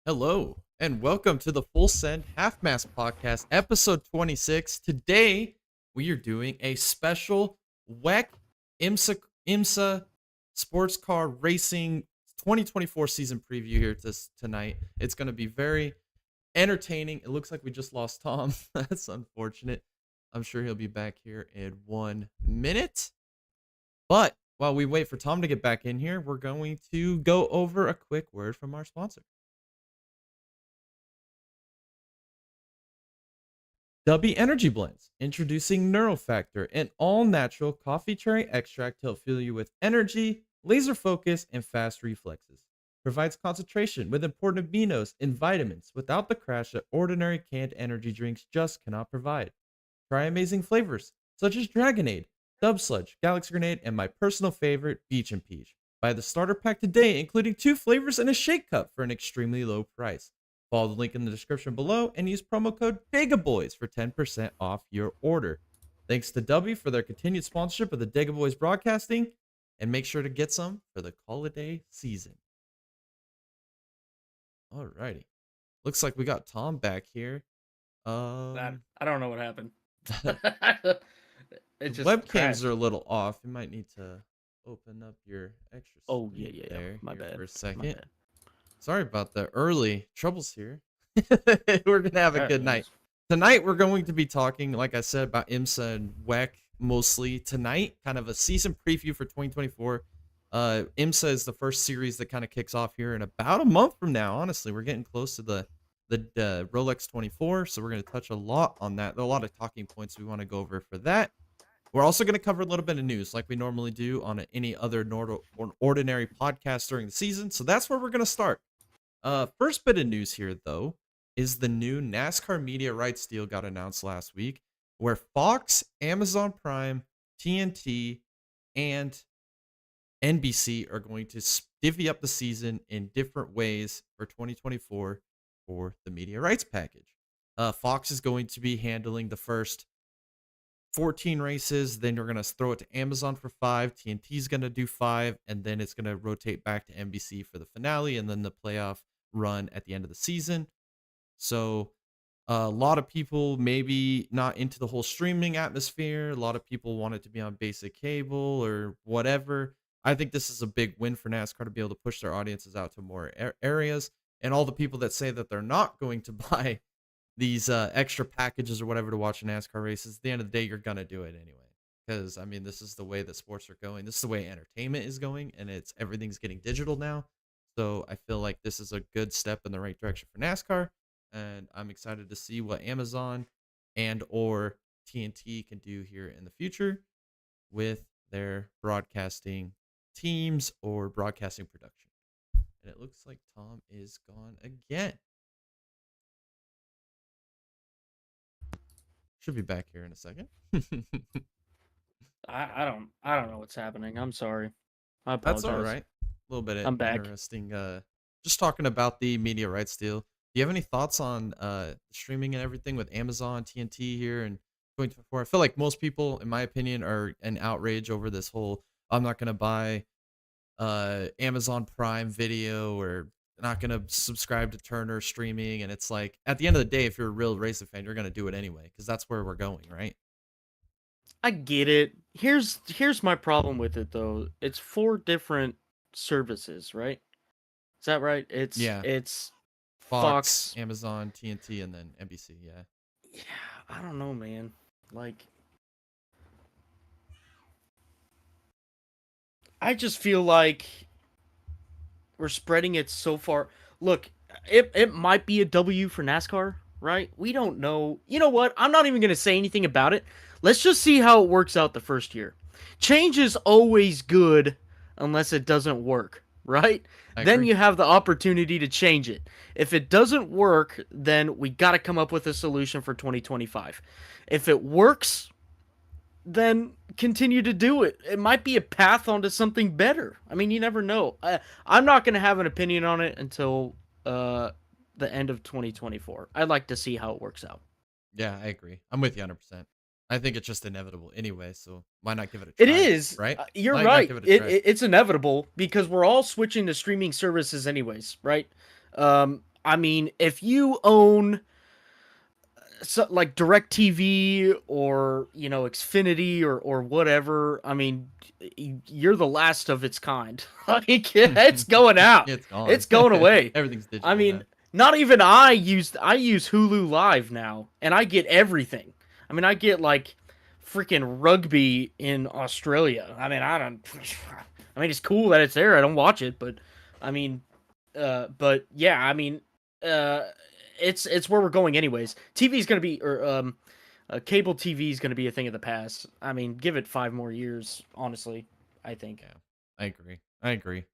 Hello, and welcome to the Full Send Half Mast Podcast, episode 26. Today, we are doing a special WEC IMSA Sports Car Racing 2024 season preview here tonight. It's going to be very entertaining. It looks like we just lost Tom. That's unfortunate. I'm sure he'll be back here in 1 minute. But while we wait for Tom to get back in here, we're going to go over a quick word from our sponsor. W Energy Blends, introducing NeuroFactor, an all-natural coffee cherry extract to help fill you with energy, laser focus, and fast reflexes. Provides concentration with important aminos and vitamins without the crash that ordinary canned energy drinks just cannot provide. Try amazing flavors such as Dragonade, Dub Sludge, Galaxy Grenade, and my personal favorite, Beach and Peach. Buy the starter pack today, including 2 flavors and a shake cup for an extremely low price. Follow the link in the description below and use promo code DEGABOYS for 10% off your order. Thanks to W for their continued sponsorship of the Dega Boys broadcasting, and make sure to get some for the holiday season. Alrighty. Looks like we got Tom back here. I don't know what happened. It just webcams crashed. Are a little off. You might need to open up your extra screen. Oh, yeah. There My bad. For a second. Sorry about the early troubles here. We're going to have a good night. Tonight we're going to be talking, like I said, about IMSA and WEC mostly tonight. Kind of a season preview for 2024. IMSA is the first series that kind of kicks off here in about a month from now. Honestly, we're getting close to the Rolex 24, so we're going to touch a lot on that. There are a lot of talking points we want to go over for that. We're also going to cover a little bit of news like we normally do on any other ordinary podcast during the season. So that's where we're going to start. First bit of news here, though, is the new NASCAR media rights deal got announced last week, where Fox, Amazon Prime, TNT, and NBC are going to divvy up the season in different ways for 2024 for the media rights package. Fox is going to be handling the first 14 races, then you're going to throw it to Amazon for 5, TNT's going to do 5, and then it's going to rotate back to NBC for the finale and then the playoff run at the end of the season. So a lot of people maybe not into the whole streaming atmosphere. A lot of people want it to be on basic cable or whatever. I think this is a big win for NASCAR to be able to push their audiences out to more areas. And all the people that say that they're not going to buy these extra packages or whatever to watch NASCAR races, at the end of the day, you're going to do it anyway. Because, I mean, this is the way that sports are going. This is the way entertainment is going, and everything's getting digital now. So I feel like this is a good step in the right direction for NASCAR. And I'm excited to see what Amazon and or TNT can do here in the future with their broadcasting teams or broadcasting production. And it looks like Tom is gone again. Should be back here in a second. I don't know what's happening. I'm sorry. I apologize. That's all right. A little bit I'm back. Interesting. Just talking about the media rights deal. Do you have any thoughts on streaming and everything with Amazon, TNT here and 2024? I feel like most people, in my opinion, are an outrage over this whole I'm not gonna buy Amazon Prime Video or not gonna subscribe to Turner streaming, and it's like at the end of the day, if you're a real racing fan, you're gonna do it anyway because that's where we're going, right? I get it. Here's my problem with it though. It's 4 different services, right? Is that right? It's Fox, Fox, Amazon, TNT, and then NBC. Yeah. Yeah, I don't know, man. Like, I just feel like we're spreading it so far. Look, it might be a W for NASCAR, right? We don't know. You know what? I'm not even going to say anything about it. Let's just see how it works out the first year. Change is always good unless it doesn't work, right? Then you have the opportunity to change it. If it doesn't work, then we got to come up with a solution for 2025. If it works, then continue to do it. It might be a path onto something better. I mean, you never know. I'm not going to have an opinion on it until the end of 2024. I'd like to see how it works out. Yeah, I agree. I'm with you 100%. I think it's just inevitable anyway, so why not give it a try? It is, right? You're right. It's inevitable because we're all switching to streaming services anyways, right? I mean, if you own like DirecTV or Xfinity or whatever, I mean, you're the last of its kind. Like, it's going out. It's gone. It's going away. Everything's digital. I mean, not even I use Hulu Live now, and I get everything. I mean, I get like freaking rugby in Australia. I mean, it's cool that it's there. I don't watch it, but I mean, but yeah, I mean, it's where we're going anyways. TV is going to be, or cable TV is going to be a thing of the past. I mean, give it 5 more years, honestly, I think. Yeah, I agree.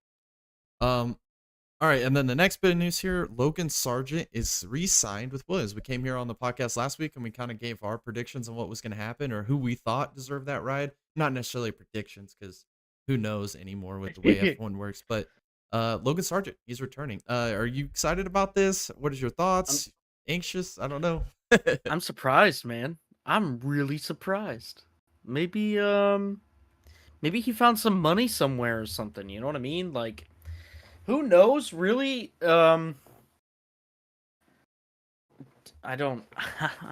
All right, and then the next bit of news here, Logan Sargent is re-signed with Williams. We came here on the podcast last week and we kind of gave our predictions on what was going to happen or who we thought deserved that ride. Not necessarily predictions because who knows anymore with the way F1 works, but Logan Sargent, he's returning. Are you excited about this? What is your thoughts? Anxious? I don't know. I'm surprised, man. I'm really surprised. Maybe he found some money somewhere or something. You know what I mean? Like, who knows? Really? I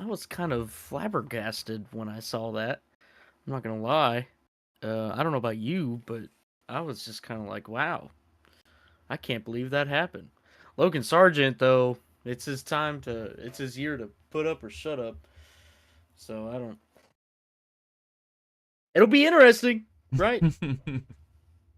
was kind of flabbergasted when I saw that. I'm not gonna lie. I don't know about you, but I was just kind of like, wow. I can't believe that happened. Logan Sargent, though, It's his time to. It's his year to put up or shut up. So I don't. It'll be interesting, right?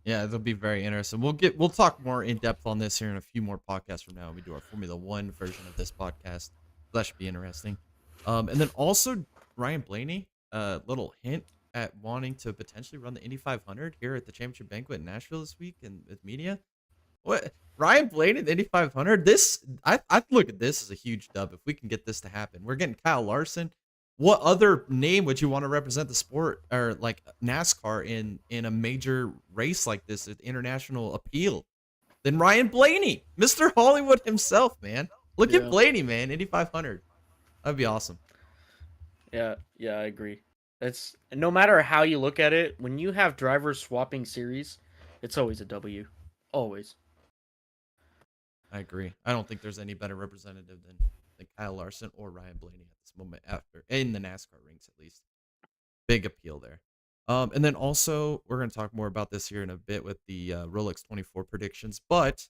Yeah, it'll be very interesting. We'll talk more in depth on this here in a few more podcasts from now. When we do our Formula One version of this podcast. That should be interesting. And then also Ryan Blaney, little hint at wanting to potentially run the Indy 500 here at the Championship Banquet in Nashville this week and with media. What Ryan Blaney at the Indy 500? I look at this as a huge dub if we can get this to happen. We're getting Kyle Larson. What other name would you want to represent the sport or like NASCAR in a major race like this with international appeal than Ryan Blaney, Mr. Hollywood himself, man? Look at Yeah. Blaney, man, Indy 500. That'd be awesome. Yeah, I agree. It's no matter how you look at it, when you have drivers swapping series, it's always a W. Always. I agree. I don't think there's any better representative than Kyle Larson or Ryan Blaney at this moment after in the NASCAR ranks at least. Big appeal there. And then also we're going to talk more about this here in a bit with the Rolex 24 predictions, but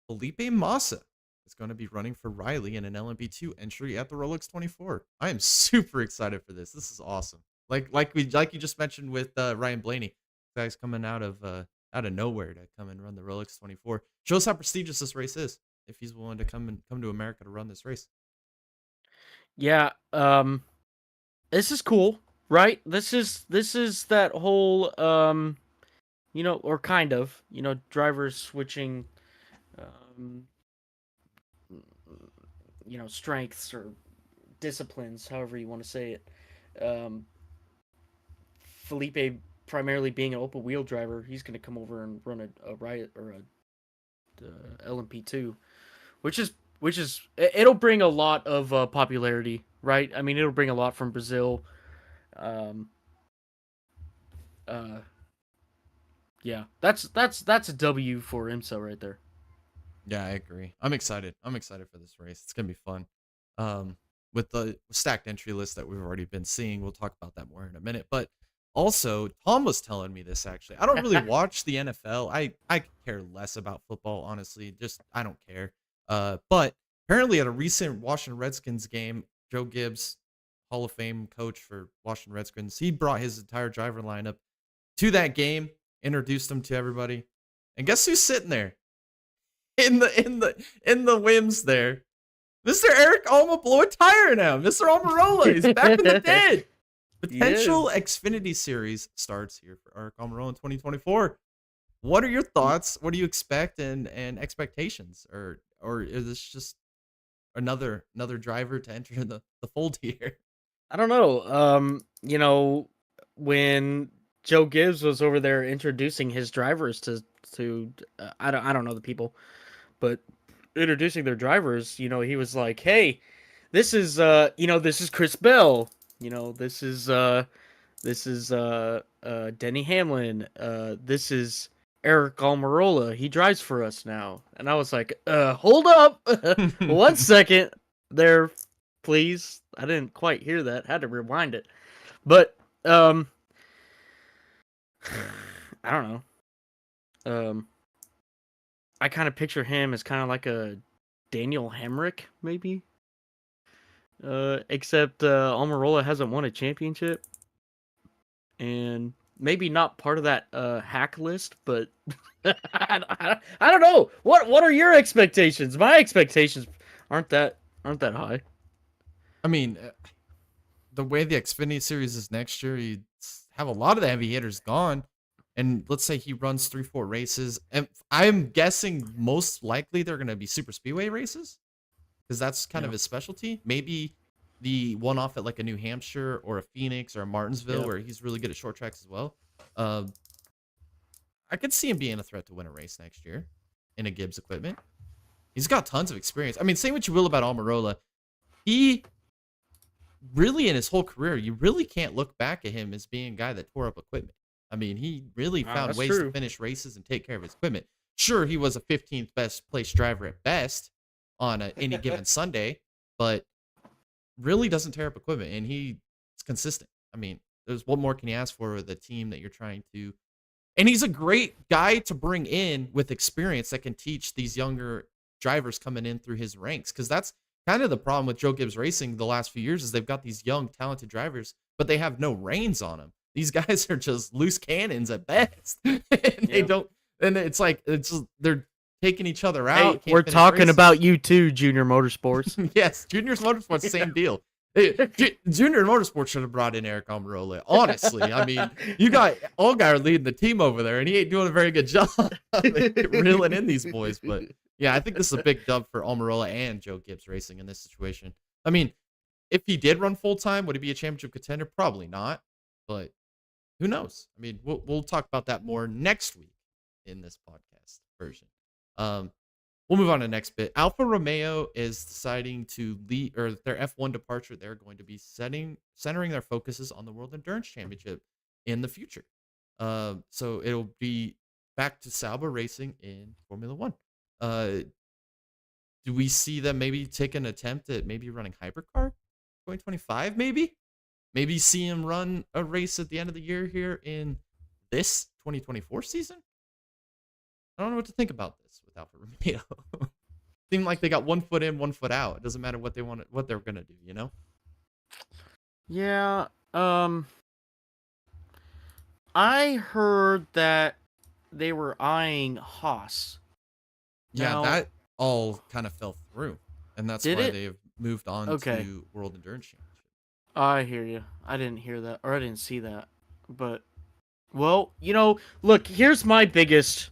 Felipe Massa is going to be running for Riley in an LMP2 entry at the Rolex 24. I am super excited for this. This is awesome. Like you just mentioned with Ryan Blaney, guys coming out of nowhere to come and run the Rolex 24. Shows how prestigious this race is. If he's willing to come to America to run this race. Yeah, this is cool, right? This is that whole or kind of, drivers switching um strengths or disciplines, however you want to say it. Felipe primarily being an open wheel driver, he's going to come over and run a riot or a LMP2, which is it'll bring a lot of popularity, right? I mean, it'll bring a lot from Brazil. Yeah, that's a W for IMSA right there. Yeah, I agree. I'm excited. I'm excited for this race. It's gonna be fun. With the stacked entry list that we've already been seeing, we'll talk about that more in a minute. But also, Tom was telling me this actually. I don't really watch the NFL. I care less about football, honestly. Just I don't care. But apparently at a recent Washington Redskins game, Joe Gibbs, Hall of Fame coach for Washington Redskins, he brought his entire driver lineup to that game, introduced them to everybody, and guess who's sitting there? In the whims there. Mr. Eric Alma blew a tire now. Mr. Almirola is back in the pit. Potential Xfinity Series starts here for Eric Almirola in 2024. What are your thoughts? What do you expect and expectations? Or is this just another driver to enter the fold here? I don't know. When Joe Gibbs was over there introducing his drivers to I don't know the people, but introducing their drivers, he was like, "Hey, this is this is Chris Bell. This is Denny Hamlin. This is Eric Almirola. He drives for us now." And I was like, hold up. 1 second there, please. I didn't quite hear that. Had to rewind it. But I don't know. I kind of picture him as kind of like a Daniel Hemrick, maybe. Except Almirola hasn't won a championship, and maybe not part of that hack list. But I don't know. What are your expectations? My expectations aren't that high. I mean, the way the Xfinity Series is next year, you have a lot of the heavy hitters gone. And let's say he runs 3-4 races. And I'm guessing most likely they're going to be super speedway races because that's kind of his specialty. Maybe the one off at like a New Hampshire or a Phoenix or a Martinsville where he's really good at short tracks as well. I could see him being a threat to win a race next year in a Gibbs equipment. He's got tons of experience. I mean, say what you will about Almirola. He really, in his whole career, you really can't look back at him as being a guy that tore up equipment. I mean, he really found ways to finish races and take care of his equipment. Sure, he was a 15th best place driver at best on any given Sunday, but really doesn't tear up equipment, and he's consistent. I mean, what more can you ask for with a team that you're trying to? And he's a great guy to bring in with experience that can teach these younger drivers coming in through his ranks, because that's kind of the problem with Joe Gibbs Racing the last few years is they've got these young, talented drivers, but they have no reins on them. These guys are just loose cannons at best. And they don't, and it's like, they're taking each other out. Hey, we're talking about you too, Junior Motorsports. Yes, Junior Motorsports, same deal. Hey, Junior Motorsports should have brought in Eric Almirola. Honestly, I mean, you got Allgaier leading the team over there, and he ain't doing a very good job reeling in these boys. But yeah, I think this is a big dub for Almirola and Joe Gibbs Racing in this situation. I mean, if he did run full time, would he be a championship contender? Probably not, but who knows? I mean, we'll talk about that more next week in this podcast version. We'll move on to the next bit. Alfa Romeo is deciding to lead, or their F1 departure. They're going to be centering their focuses on the World Endurance Championship in the future. So it'll be back to Sauber racing in Formula One. Do we see them maybe take an attempt at maybe running hypercar 2025? Maybe see him run a race at the end of the year here in this 2024 season. I don't know what to think about this with Alfa Romeo. Seem like they got 1 foot in, 1 foot out. It doesn't matter what they're gonna do, you know? Yeah. I heard that they were eyeing Haas. Yeah, Now, that all kind of fell through, and that's why Did it? they've moved on Okay. to World Endurance Championship. I hear you. I didn't hear that, or I didn't see that. But, well, look, here's my biggest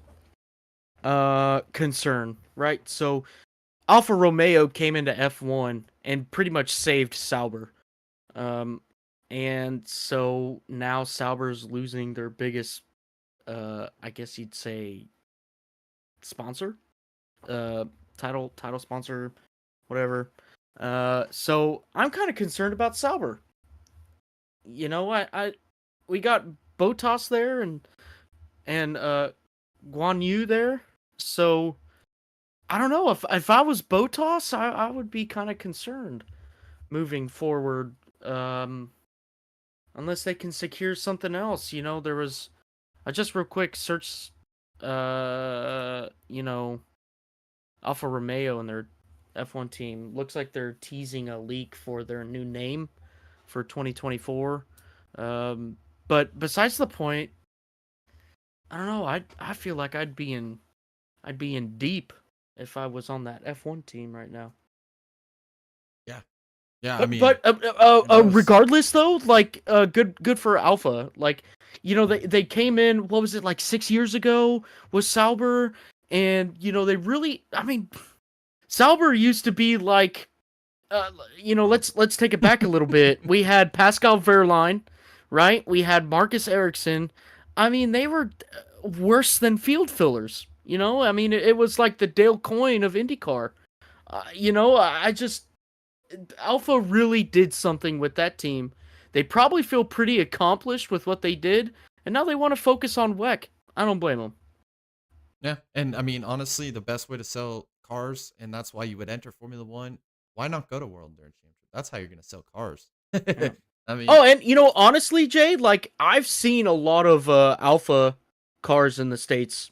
concern, right? So, Alfa Romeo came into F1 and pretty much saved Sauber. And so now Sauber's losing their biggest, I guess you'd say, sponsor, title sponsor, whatever. So I'm kind of concerned about Sauber. We got Bottas there and Guan Yu there. So I don't know, if I was Bottas, I would be kind of concerned moving forward. Unless they can secure something else. There was, I just real quick searched, Alfa Romeo and their F1 team. Looks like they're teasing a leak for their new name for 2024. But besides the point, I don't know. I feel like I'd be in deep if I was on that F1 team right now. Yeah, I mean, But regardless though, like good for Alpha. Like, they came in, what was it, like 6 years ago with Sauber, and they really, I mean, Sauber used to be like, let's take it back a little bit. We had Pascal Wehrlein, right? We had Marcus Ericsson. I mean, they were worse than field fillers. I mean, it was like the Dale Coyne of IndyCar. I just. Alpha really did something with that team. They probably feel pretty accomplished with what they did, and now they want to focus on WEC. I don't blame them. Yeah, and I mean, honestly, the best way to sell cars, and that's why you would enter Formula One, why not go to World Endurance Championship? That's how you're going to sell cars. Yeah. I mean, Oh, and honestly, Jay, like, I've seen a lot of Alpha cars in the States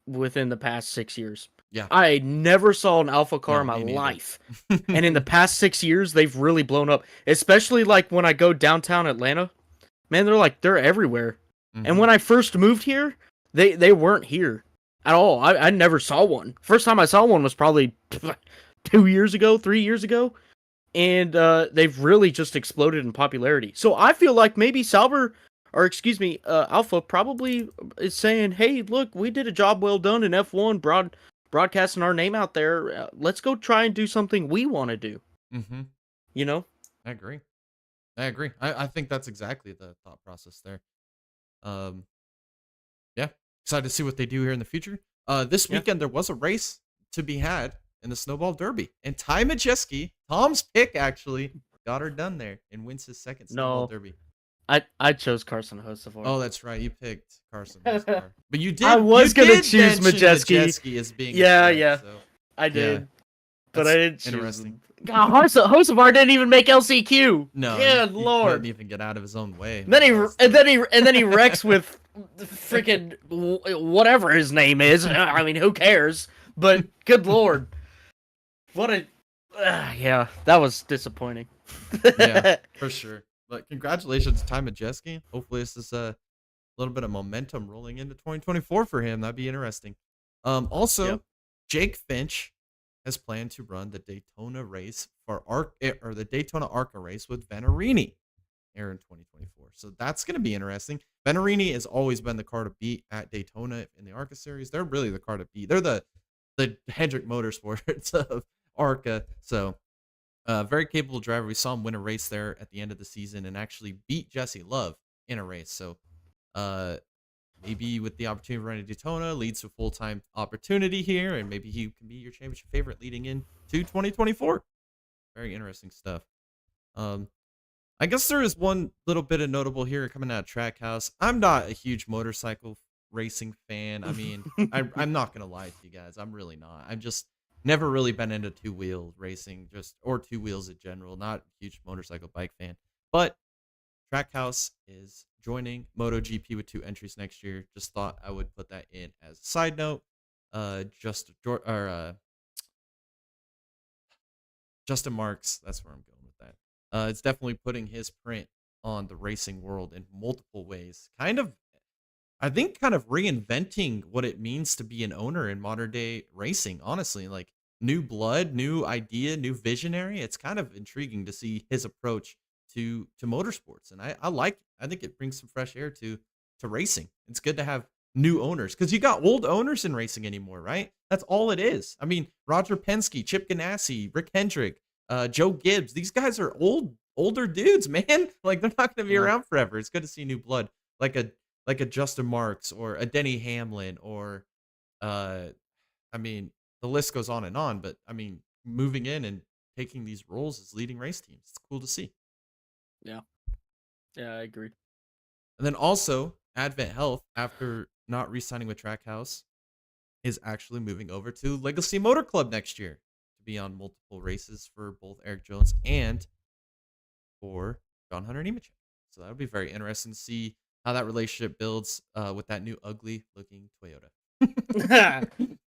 within the past 6 years. Yeah. I never saw an Alpha car No, in me my neither. life. And in the past 6 years, they've really blown up. Especially like when I go downtown Atlanta. Man, they're everywhere. Mhm. And when I first moved here, they weren't here at all. I never saw one. First time I saw one was probably 2 years ago, 3 years ago. And they've really just exploded in popularity. So I feel like maybe Alpha probably is saying, hey, look, we did a job well done in F1, broadcasting our name out there. Let's go try and do something we want to do. Mm-hmm. I agree. I think that's exactly the thought process there. Yeah, excited to see what they do here in the future. This weekend there was a race to be had in the Snowball Derby, and Ty Majeski, Tom's pick, actually got her done there and wins his second Snowball Derby. I chose Carson Hocevar. Oh, that's right. You picked Carson Hocevar. But you did. I was going to choose Majeski as being Yeah. So, I did. yeah, But I didn't choose interesting. him. God, Hocevar didn't even make LCQ. No, Good he lord. couldn't even get out of his own way. Then he wrecks with freaking whatever his name is. I mean, who cares? But good lord. What a yeah, that was disappointing. Yeah, for sure. But congratulations to Ty Majeski. Hopefully this is a little bit of momentum rolling into 2024 for him. That'd be interesting. Yep. Also, Jake Finch has planned to run the Daytona race for or the Daytona ARCA race with Venarini here in 2024. So that's going to be interesting. Venarini has always been the car to beat at Daytona in the ARCA series. They're really the car to beat. They're the Hendrick Motorsports of ARCA. So very capable driver. We saw him win a race there at the end of the season and actually beat Jesse Love in a race. So uh, maybe with the opportunity of running Daytona leads to a full-time opportunity here, and maybe he can be your championship favorite leading into 2024. Very interesting stuff. I guess there is one little bit of notable here coming out of Trackhouse. I'm not a huge motorcycle racing fan. I mean, I'm not gonna lie to you guys. I'm really not. I'm just never really been into two-wheel racing, or two wheels in general. Not a huge motorcycle bike fan. But Trackhouse is joining MotoGP with 2 entries next year. Just thought I would put that in as a side note. Justin Marks, that's where I'm going with that. It's definitely putting his print on the racing world in multiple ways. I think kind of reinventing what it means to be an owner in modern day racing, honestly. Like new blood, new idea, new visionary. It's kind of intriguing to see his approach to motorsports. And I think it brings some fresh air to racing. It's good to have new owners because you got old owners in racing anymore, right? That's all it is. I mean, Roger Penske, Chip Ganassi, Rick Hendrick, Joe Gibbs. These guys are older dudes, man. Like they're not going to be Yeah. around forever. It's good to see new blood, like a Justin Marks or a Denny Hamlin or, I mean, the list goes on. But I mean, moving in and taking these roles as leading race teams, it's cool to see. Yeah. Yeah, I agree. And then also, Advent Health, after not re-signing with Trackhouse, is actually moving over to Legacy Motor Club next year to be on multiple races for both Eric Jones and for John Hunter Nemechek. So that'll be very interesting to see how that relationship builds with that new ugly-looking Toyota.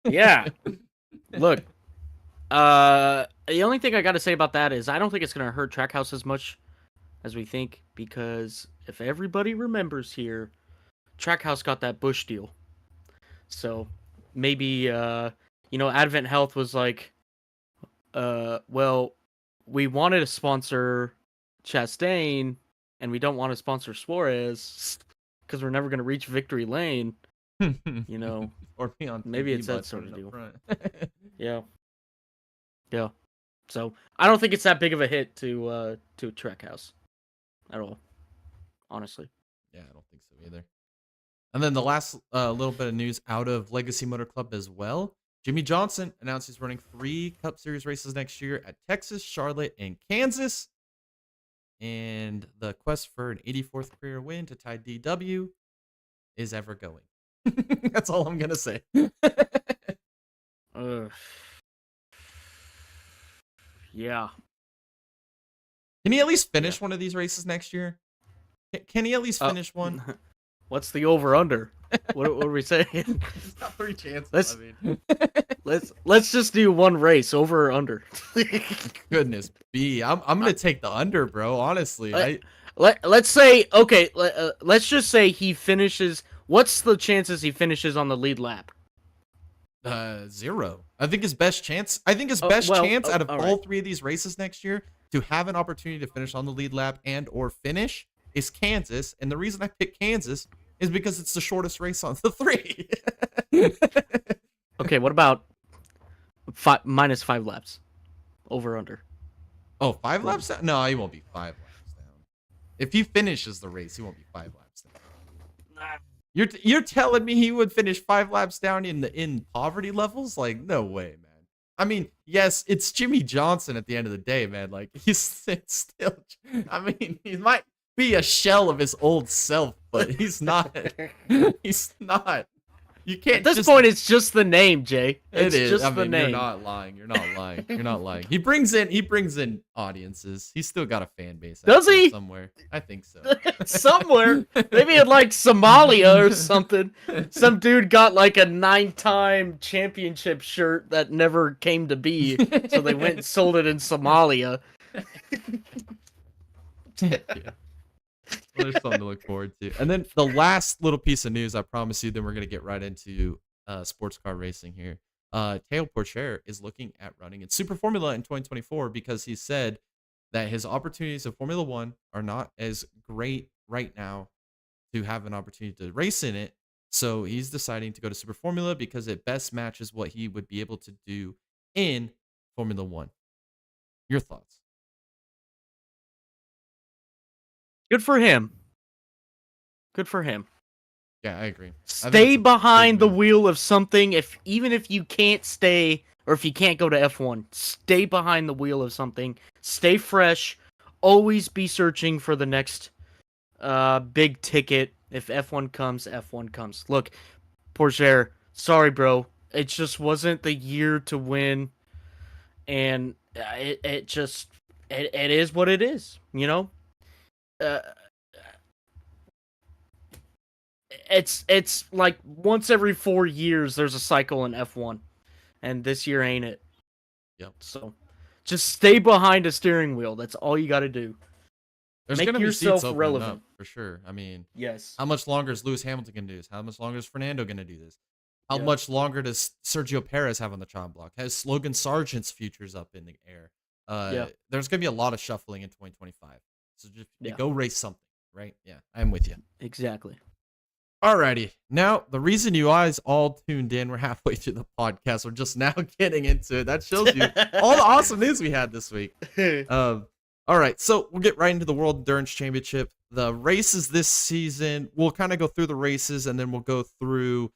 Yeah. Look, the only thing I got to say about that is I don't think it's going to hurt Trackhouse as much as we think, because if everybody remembers here, Trackhouse got that Bush deal. So maybe Advent Health was like, well, we wanted to sponsor Chastain and we don't want to sponsor Suarez because we're never going to reach victory lane. Or be on maybe TV it's that button sort of up deal. front. Yeah. So I don't think it's that big of a hit to Trackhouse at all, honestly. Yeah, I don't think so either. And then the last little bit of news out of Legacy Motor Club as well. Jimmy Johnson announced he's running 3 Cup Series races next year at Texas, Charlotte, and Kansas. And the quest for an 84th career win to tie DW is ever going. That's all I'm going to say. Yeah. Can he at least finish one of these races next year? Can he at least finish one? What's the over/under? What are we saying? It's not 3 chances. Let's just do one race, over or under. Goodness B, I'm gonna take the under, bro. Honestly, let's say okay. Let's just say he finishes. What's the chances he finishes on the lead lap? 0. I think his best chance. Chance out of all 3 of these races next year to have an opportunity to finish on the lead lap and or finish is Kansas. And the reason I picked Kansas is because it's the shortest race on the 3. Okay, what about minus 5 laps? Over under. Oh, 5 laps down? No, he won't be 5 laps down. If he finishes the race, he won't be 5 laps down. You're telling me he would finish 5 laps down in poverty levels? Like, no way, man. I mean, yes, it's Jimmy Johnson at the end of the day, man. Like, he's still. I mean, he might be a shell of his old self, but he's not. He's not You can't At this just. point, it's just the name, Jay. It It's is. I just the mean, you're name. not lying. You're not lying. You're not lying. He brings in audiences. He's still got a fan base out Does there he? somewhere. I think so. Somewhere. Maybe in like Somalia or something. Some dude got like a 9-time championship shirt that never came to be. So they went and sold it in Somalia. Yeah. Well, there's something to look forward to. And then the last little piece of news, I promise you, then we're gonna get right into sports car racing here. Teo Porcher is looking at running in Super Formula in 2024 because he said that his opportunities of Formula One are not as great right now to have an opportunity to race in it. So he's deciding to go to Super Formula because it best matches what he would be able to do in Formula One. Your thoughts? Good for him. Good for him. Yeah, I agree. I think Stay it's a behind big the move. wheel of something. Even if you can't stay, or if you can't go to F1, stay behind the wheel of something. Stay fresh. Always be searching for the next big ticket. If F1 comes, F1 comes. Look, Porcher, sorry, bro. It just wasn't the year to win, and it is what it is. You know, uh, it's like once every 4 years there's a cycle in F1, and this year ain't it. Yep. So, just stay behind a steering wheel. That's all you got to do. There's Make going to be yourself seats opening relevant. up for sure. I mean, Yes. how much longer is Lewis Hamilton going to do this? How much longer is Fernando going to do this? How Yeah. much longer does Sergio Perez have on the chopping block? Has Logan Sargent's futures up in the air? Yeah. There's going to be a lot of shuffling in 2025. So just Yeah. go race something, right? Yeah, I'm with you. Exactly. Alrighty. Now, the reason you guys all tuned in, we're halfway through the podcast. We're just now getting into it. That shows you all the awesome news we had this week. All right, so we'll get right into the World Endurance Championship. The races this season, we'll kind of go through the races, and then we'll go through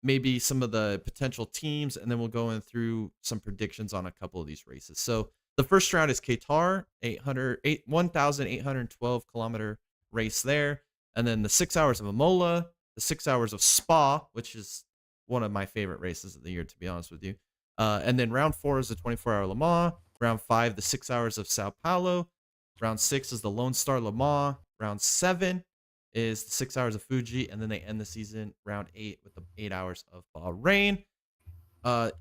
maybe some of the potential teams, and then we'll go in through some predictions on a couple of these races. So the first round is Qatar, 1,812 kilometer race there. And then the 6 hours of Imola, the 6 hours of Spa, which is one of my favorite races of the year, to be honest with you. And then round 4 is the 24-hour Le Mans. Round 5, the 6 hours of Sao Paulo. Round 6 is the Lone Star Le Mans. Round 7 is the 6 hours of Fuji. And then they end the season round 8 with the 8 hours of Bahrain.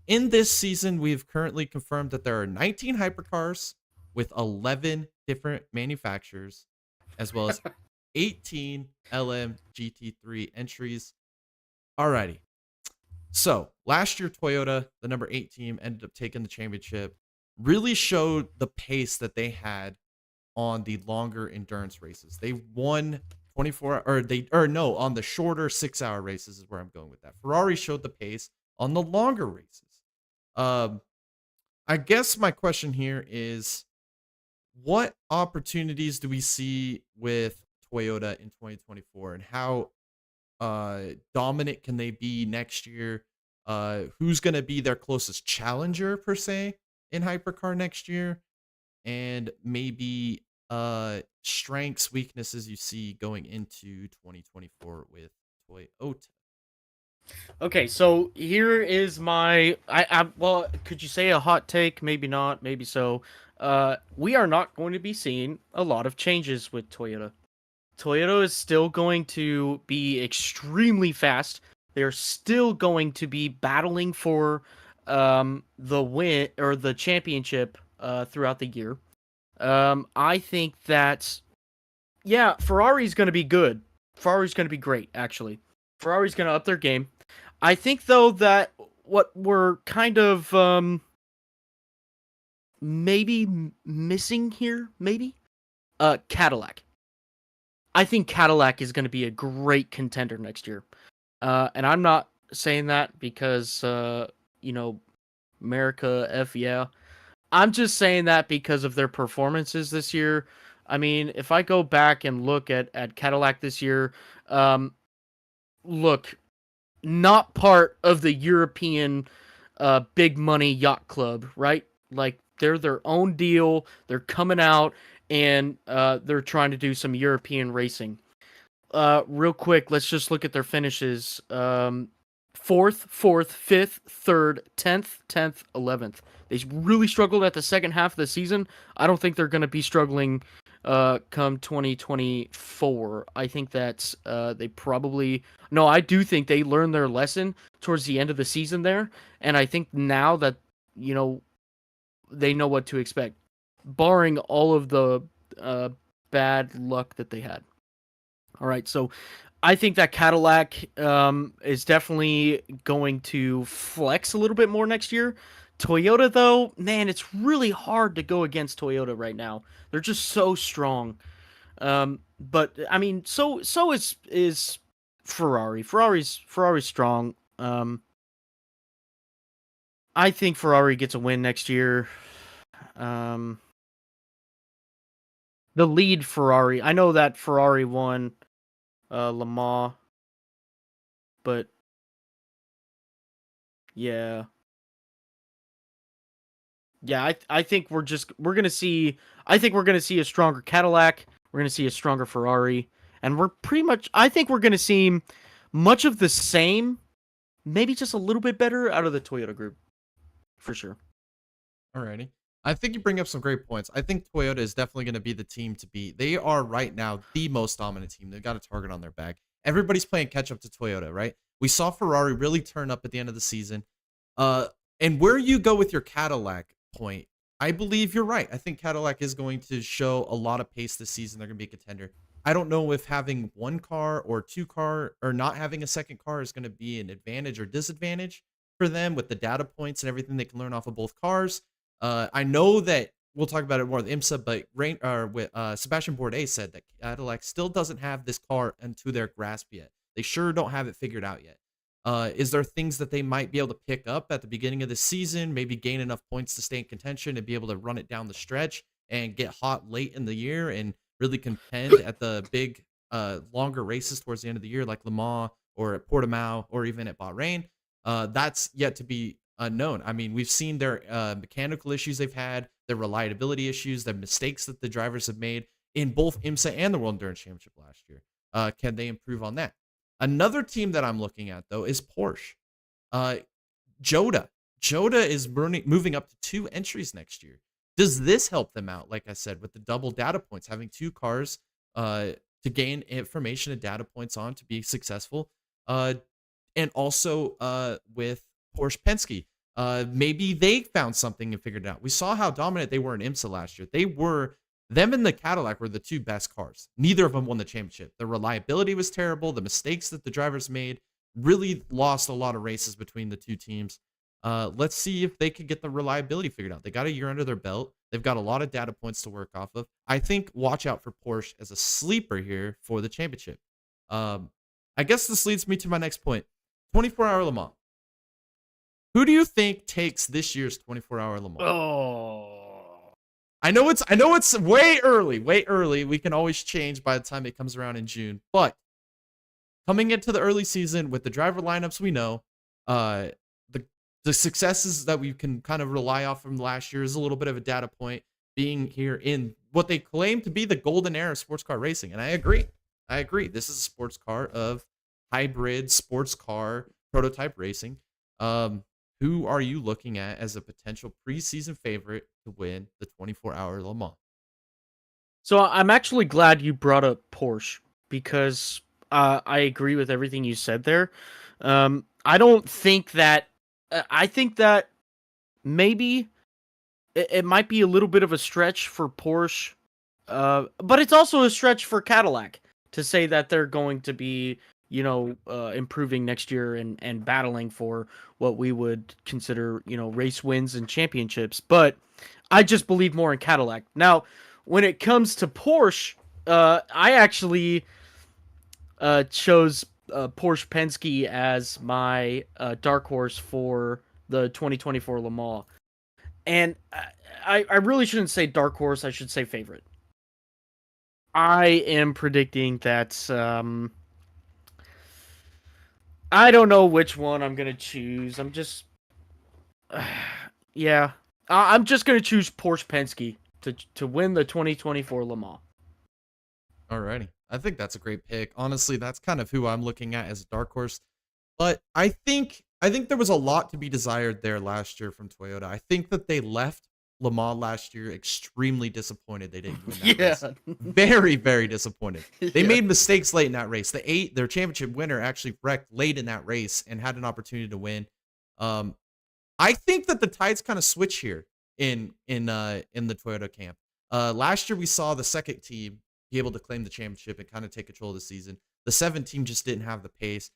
In this season, we've currently confirmed that there are 19 hypercars with 11 different manufacturers, as well as 18 LM GT3 entries. Alrighty. So last year, Toyota, the number 8 team, ended up taking the championship. Really showed the pace that they had on the longer endurance races. They won 24 on the shorter 6-hour races is where I'm going with that. Ferrari showed the pace on the longer races. I guess my question here is, what opportunities do we see with Toyota in 2024, and how dominant can they be next year? Who's going to be their closest challenger per se in hypercar next year, and maybe strengths, weaknesses you see going into 2024 with Toyota? Okay, so here is my well, could you say a hot take? Maybe not, maybe so. We are not going to be seeing a lot of changes with Toyota. Toyota is still going to be extremely fast. They're still going to be battling for the win or the championship throughout the year. I think that Ferrari's going to be good. Ferrari's going to be great, actually. Ferrari's going to up their game. I think though that what we're kind of maybe missing here, Cadillac. I think Cadillac is going to be a great contender next year. And I'm not saying that because, America, F yeah. I'm just saying that because of their performances this year. I mean, if I go back and look at Cadillac this year, look, not part of the European big money yacht club, right? Like, they're their own deal. They're coming out and they're trying to do some European racing. real quick, let's just look at their finishes. Fourth, fifth, third, 10th, 11th. They really struggled at the second half of the season. I don't think they're going to be struggling come 2024. I think that they probably... No, I do think they learned their lesson towards the end of the season there, and I think now that, they know what to expect, barring all of the bad luck that they had. All right, so I think that Cadillac is definitely going to flex a little bit more next year. Toyota, though, man, it's really hard to go against Toyota right now. They're just so strong. But I mean, so is Ferrari. Ferrari's strong. I think Ferrari gets a win next year. The lead Ferrari. I know that Ferrari won Le Mans, but yeah, I think we're gonna see. I think we're gonna see a stronger Cadillac. We're gonna see a stronger Ferrari, and we're pretty much. I think we're gonna see much of the same, maybe just a little bit better out of the Toyota group, for sure. Alrighty. I think you bring up some great points. I think Toyota is definitely going to be the team to beat. They are right now the most dominant team. They've got a target on their back. Everybody's playing catch up to Toyota, right? We saw Ferrari really turn up at the end of the season. And where you go with your Cadillac point, I believe you're right. I think Cadillac is going to show a lot of pace this season. They're going to be a contender. I don't know if having one car or two car or not having a second car is going to be an advantage or disadvantage for them with the data points and everything they can learn off of both cars. I know that we'll talk about it more with IMSA, but Sebastian Bourdais said that Cadillac still doesn't have this car into their grasp yet. They sure don't have it figured out yet. Is there things that they might be able to pick up at the beginning of the season, maybe gain enough points to stay in contention and be able to run it down the stretch and get hot late in the year and really contend at the big, longer races towards the end of the year, like Le Mans or at Portimao or even at Bahrain? That's yet to be unknown. I mean, we've seen their mechanical issues they've had, their reliability issues, the mistakes that the drivers have made in both IMSA and the World Endurance Championship last year. Can they improve on that? Another team that I'm looking at, though, is Porsche. Joda. Joda is moving up to 2 entries next year. Does this help them out, like I said, with the double data points, having 2 cars to gain information and data points on to be successful? And also with Porsche Penske. Maybe they found something and figured it out. We saw how dominant they were in IMSA last year. Them and the Cadillac were the 2 best cars. Neither of them won the championship. The reliability was terrible. The mistakes that the drivers made really lost a lot of races between the 2 teams. Let's see if they could get the reliability figured out. They got a year under their belt. They've got a lot of data points to work off of. I think watch out for Porsche as a sleeper here for the championship. I guess this leads me to my next point. 24-hour Le Mans. Who do you think takes this year's 24-hour Le Mans? Oh, I know it's way early. We can always change by the time it comes around in June. But coming into the early season with the driver lineups we know, the successes that we can kind of rely off from last year is a little bit of a data point being here in what they claim to be the golden era of sports car racing. And I agree. This is a sports car of hybrid sports car prototype racing. Who are you looking at as a potential preseason favorite to win the 24-hour Le Mans? So I'm actually glad you brought up Porsche because I agree with everything you said there. I don't think that. I think that maybe it might be a little bit of a stretch for Porsche, but it's also a stretch for Cadillac to say that they're going to be, improving next year and battling for what we would consider, race wins and championships. But I just believe more in Cadillac. Now, when it comes to Porsche, I actually chose Porsche Penske as my dark horse for the 2024 Le Mans. And I really shouldn't say dark horse, I should say favorite. I am predicting that I don't know which one I'm going to choose. I'm just yeah. I'm just going to choose Porsche Penske to win the 2024 Le Mans. Alrighty. I think that's a great pick. Honestly, that's kind of who I'm looking at as a dark horse. But I think there was a lot to be desired there last year from Toyota. I think that they left Le Mans last year extremely disappointed they didn't win that Yeah. race. Very, very disappointed. They Yeah. made mistakes late in that race. Their championship winner actually wrecked late in that race and had an opportunity to win. Um, I think that the tides kind of switch here in the Toyota camp. Last year we saw the second team be able to claim the championship and kind of take control of the season. The seven team just didn't have the pace.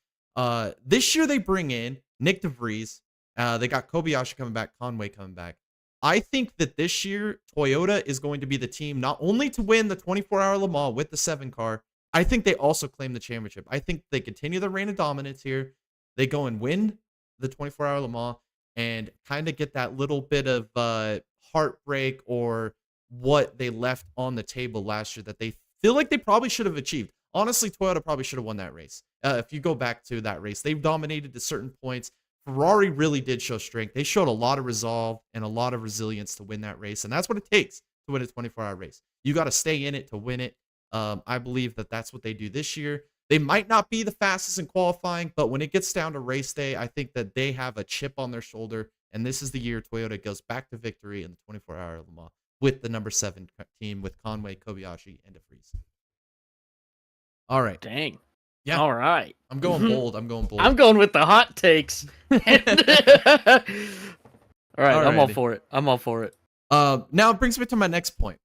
This year they bring in Nick DeVries. They got Kobayashi coming back, Conway coming back. I think that this year Toyota is going to be the team not only to win the 24-hour Le Mans with the 7 car. I think they also claim the championship. I think they continue the reign of dominance here. They go and win the 24-hour Le Mans and kind of get that little bit of heartbreak or what they left on the table last year that they feel like they probably should have achieved. Honestly, Toyota probably should have won that race. If you go back to that race, they dominated to certain points. Ferrari really did show strength. They showed a lot of resolve and a lot of resilience to win that race, and that's what it takes to win a 24-hour race. You got to stay in it to win it. I believe that that's what they do this year. They might not be the fastest in qualifying, but when it gets down to race day, I think that they have a chip on their shoulder, and this is the year Toyota goes back to victory in the 24-hour Le Mans with the number 7 team with Conway, Kobayashi, and DeVries. All right. Dang. Yeah. All right. I'm going bold. I'm going bold. I'm going with the hot takes. All right. I'm all Alrighty. for it. I'm all for it. Now it brings me to my next point.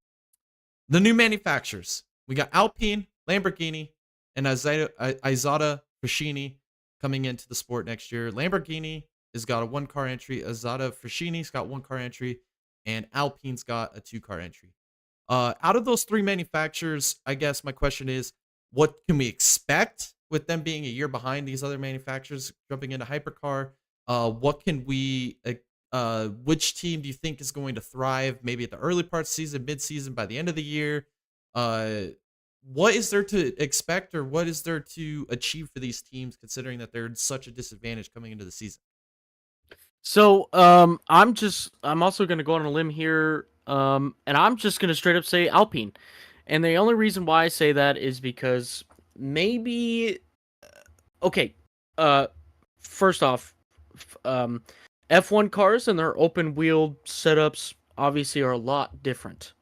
The new manufacturers. We got Alpine, Lamborghini, and Izada Fushini coming into the sport next year. Lamborghini has got a 1-car entry. Izada Fushini's got 1-car entry. And Alpine's got a 2-car entry. Out of those 3 manufacturers, I guess my question is, what can we expect with them being a year behind these other manufacturers jumping into hypercar? What can we which team do you think is going to thrive maybe at the early part of the season, mid-season, by the end of the year? What is there to expect or what is there to achieve for these teams considering that they're in such a disadvantage coming into the season? So, I'm also going to go on a limb here, and I'm just going to straight up say Alpine. And the only reason why I say that is because maybe, okay, first off, F1 cars and their open wheel setups obviously are a lot different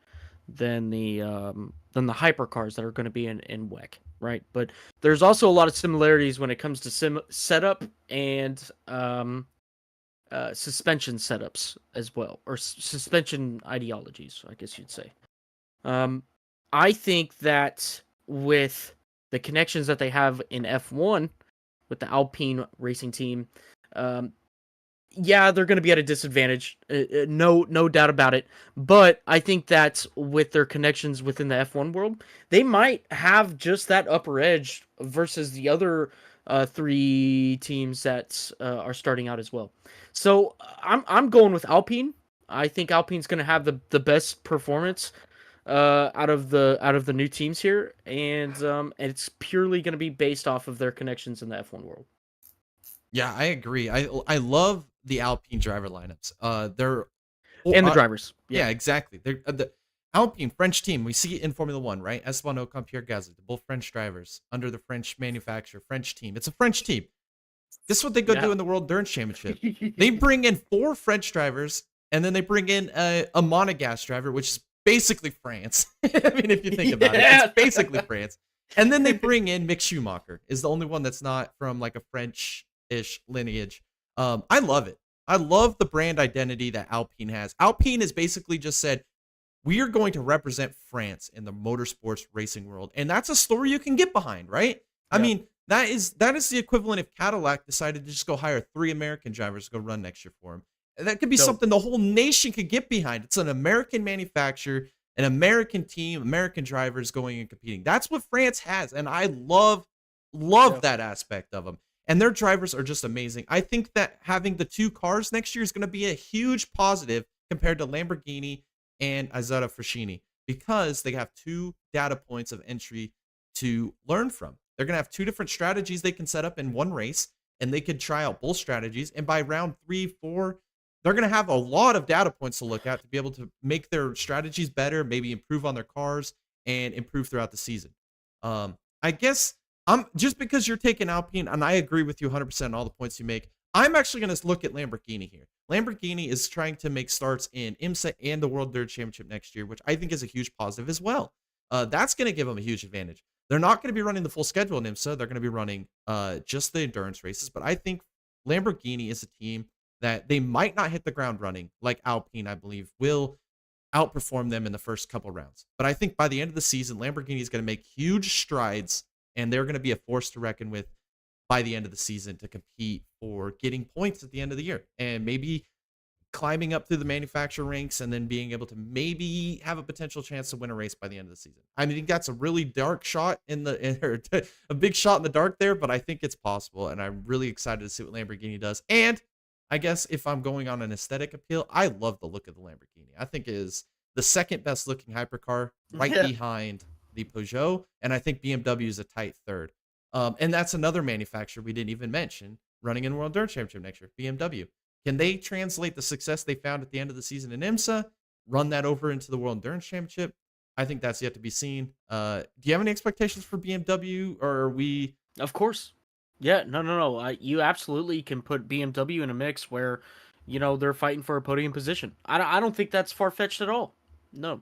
than the hypercars that are going to be in WEC, right? But there's also a lot of similarities when it comes to setup and suspension setups as well, or suspension ideologies, I guess you'd say. I think that with the connections that they have in F1 with the Alpine racing team, yeah, they're going to be at a disadvantage, no doubt about it. But I think that with their connections within the F1 world, they might have just that upper edge versus the other 3 teams that are starting out as well. So I'm going with Alpine. I think Alpine's going to have the best performance out of the new teams here, and it's purely going to be based off of their connections in the F1 world. Yeah, I agree. I love the Alpine driver lineups. They're And the drivers. Yeah, exactly. They're the Alpine French team. We see it in Formula One, right? Esteban Ocon, Pierre Gasly, both French drivers under the French manufacturer, French team. It's a French team. This is what they go do in the World Endurance Championship. They bring in 4 French drivers, and then they bring in a monogas driver, which is basically France. I mean, if you think about it, it's basically France. And then they bring in Mick Schumacher, is the only one that's not from like a French-ish lineage. I love it. I love the brand identity that Alpine has. Alpine has basically just said, we are going to represent France in the motorsports racing world. And that's a story you can get behind, right? I mean, that is the equivalent if Cadillac decided to just go hire 3 American drivers to go run next year for them. And that could be something the whole nation could get behind. It's an American manufacturer, an American team, American drivers going and competing. That's what France has. And I love that aspect of them. And their drivers are just amazing. I think that having the 2 cars next year is going to be a huge positive compared to Lamborghini and Izada Fushini because they have 2 data points of entry to learn from. They're going to have 2 different strategies they can set up in one race, and they can try out both strategies. And by round 3, 4, they're going to have a lot of data points to look at to be able to make their strategies better, maybe improve on their cars, and improve throughout the season. I guess I'm just because you're taking Alpine, and I agree with you 100% on all the points you make. I'm actually going to look at Lamborghini here. Lamborghini is trying to make starts in IMSA and the World Dirt Championship next year, which I think is a huge positive as well. That's going to give them a huge advantage. They're not going to be running the full schedule in IMSA. They're going to be running just the endurance races. But I think Lamborghini is a team that they might not hit the ground running like Alpine, I believe, will outperform them in the first couple rounds. But I think by the end of the season, Lamborghini is going to make huge strides, and they're going to be a force to reckon with by the end of the season to compete for getting points at the end of the year and maybe climbing up through the manufacturer ranks and then being able to maybe have a potential chance to win a race by the end of the season. I think that's a really dark shot a big shot in the dark there, but I think it's possible, and I'm really excited to see what Lamborghini does. And I guess if I'm going on an aesthetic appeal, I love the look of the Lamborghini. I think it is the second best looking hypercar, right behind the Peugeot, and I think BMW is a tight third. And that's another manufacturer we didn't even mention running in World Dirt Championship next year, BMW. Can they translate the success they found at the end of the season in IMSA, run that over into the World Endurance Championship? I think that's yet to be seen. Do you have any expectations for BMW, or are we? Of course. Yeah, no. You absolutely can put BMW in a mix where, they're fighting for a podium position. I don't think that's far-fetched at all. No.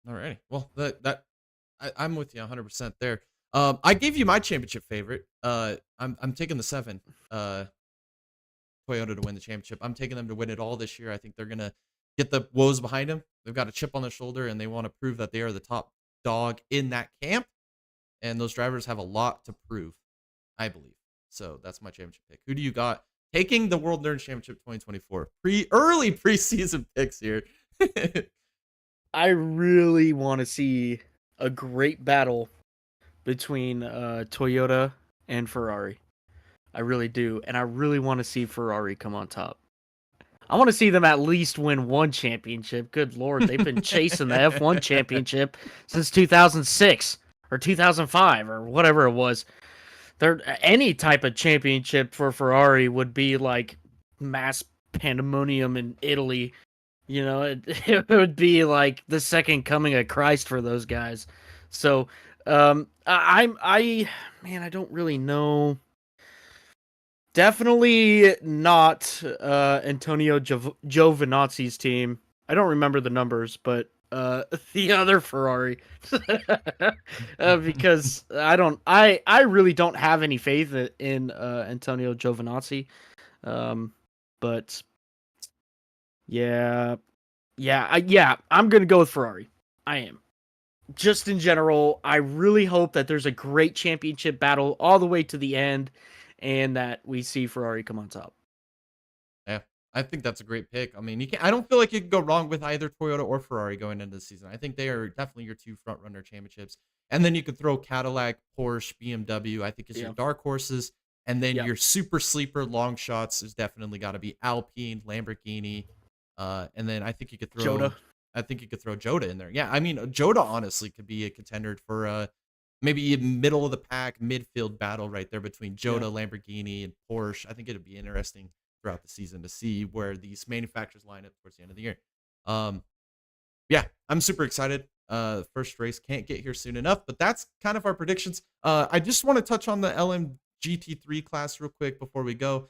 All right. Well, I'm with you 100% there. I gave you my championship favorite. I'm taking the 7. Toyota to win the championship. I'm taking them to win it all this year. I think they're gonna get the woes behind them. They've got a chip on their shoulder, and they want to prove that they are the top dog in that camp. And those drivers have a lot to prove, I believe. So that's my championship pick. Who do you got taking the World Nerd Championship 2024? Early preseason picks here. I really want to see a great battle between Toyota and Ferrari. I really do, and I really want to see Ferrari come on top. I want to see them at least win one championship. Good Lord, they've been chasing the F1 championship since 2006 or 2005 or whatever it was. Any type of championship for Ferrari would be like mass pandemonium in Italy. It would be like the second coming of Christ for those guys. So, I don't really know. Definitely not Antonio Giovinazzi's team. I don't remember the numbers, but the other Ferrari, because I really don't have any faith in Antonio Giovinazzi. But yeah, I'm gonna go with Ferrari. I am. Just in general, I really hope that there's a great championship battle all the way to the end, and that we see Ferrari come on top. Yeah, I think that's a great pick. I mean, I don't feel like you can go wrong with either Toyota or Ferrari going into the season. I think they are definitely your 2 front runner championships. And then you could throw Cadillac, Porsche, BMW, I think is your dark horses. And then your super sleeper long shots is definitely got to be Alpine, Lamborghini. And then I think you could throw Jota. I think you could throw Jota in there. Yeah, I mean, Jota honestly could be a contender for maybe a middle of the pack midfield battle right there between Jota, Lamborghini, and Porsche. I think it'd be interesting throughout the season to see where these manufacturers line up towards the end of the year. Yeah, I'm super excited. First race can't get here soon enough, but that's kind of our predictions. I just want to touch on the LMGT3 class real quick before we go.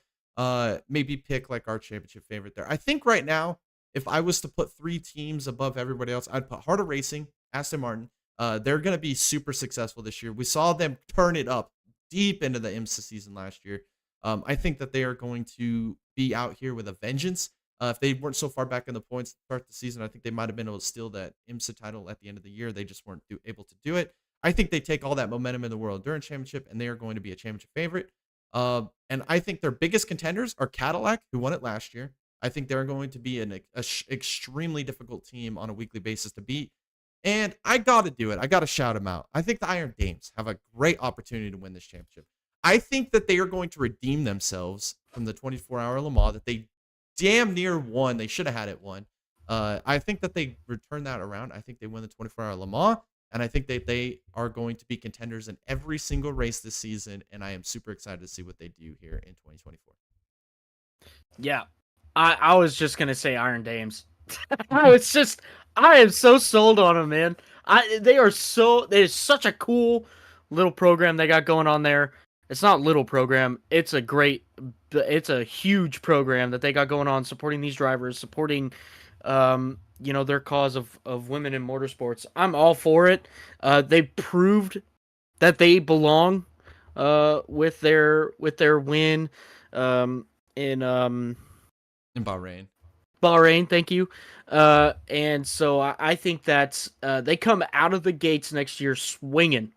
Maybe pick like our championship favorite there. I think right now, if I was to put 3 teams above everybody else, I'd put Harder Racing, Aston Martin. They're going to be super successful this year. We saw them turn it up deep into the IMSA season last year. I think that they are going to be out here with a vengeance. If they weren't so far back in the points to start the season, I think they might have been able to steal that IMSA title at the end of the year. They just weren't able to do it. I think they take all that momentum in the World Endurance Championship, and they are going to be a championship favorite. And I think their biggest contenders are Cadillac, who won it last year. I think they're going to be an extremely difficult team on a weekly basis to beat. And I got to do it. I got to shout them out. I think the Iron Dames have a great opportunity to win this championship. I think that they are going to redeem themselves from the 24-hour Le Mans that they damn near won. They should have had it won. I think that they return that around. I think they win the 24-hour Le Mans. And I think that they are going to be contenders in every single race this season. And I am super excited to see what they do here in 2024. Yeah. I was just going to say Iron Dames. I am so sold on them, man. There's such a cool little program they got going on there. It's not little program. It's a huge program that they got going on, supporting these drivers, supporting, their cause of women in motorsports. I'm all for it. They proved that they belong, with their win, in In Bahrain. Bahrain, thank you. And so I think that's they come out of the gates next year swinging,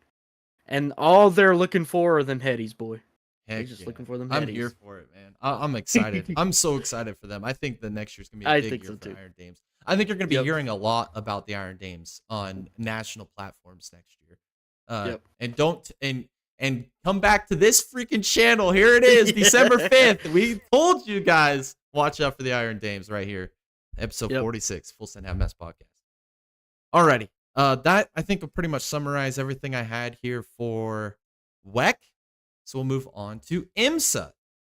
and all they're looking for are them headies, boy. They're Heck just yeah. looking for them I'm headies. here for it, man. I'm excited. I'm so excited for them. I think the next year's going to be I a big think year so for too. Iron Dames. I think you're going to be Yep. hearing a lot about the Iron Dames on national platforms next year. Yep. And don't and come back to this freaking channel. Here it is, December 5th. We told you guys, watch out for the Iron Dames right here. Episode 46, Full Send Half Mast Podcast. Alrighty. That I think will pretty much summarize everything I had here for WEC. So we'll move on to IMSA.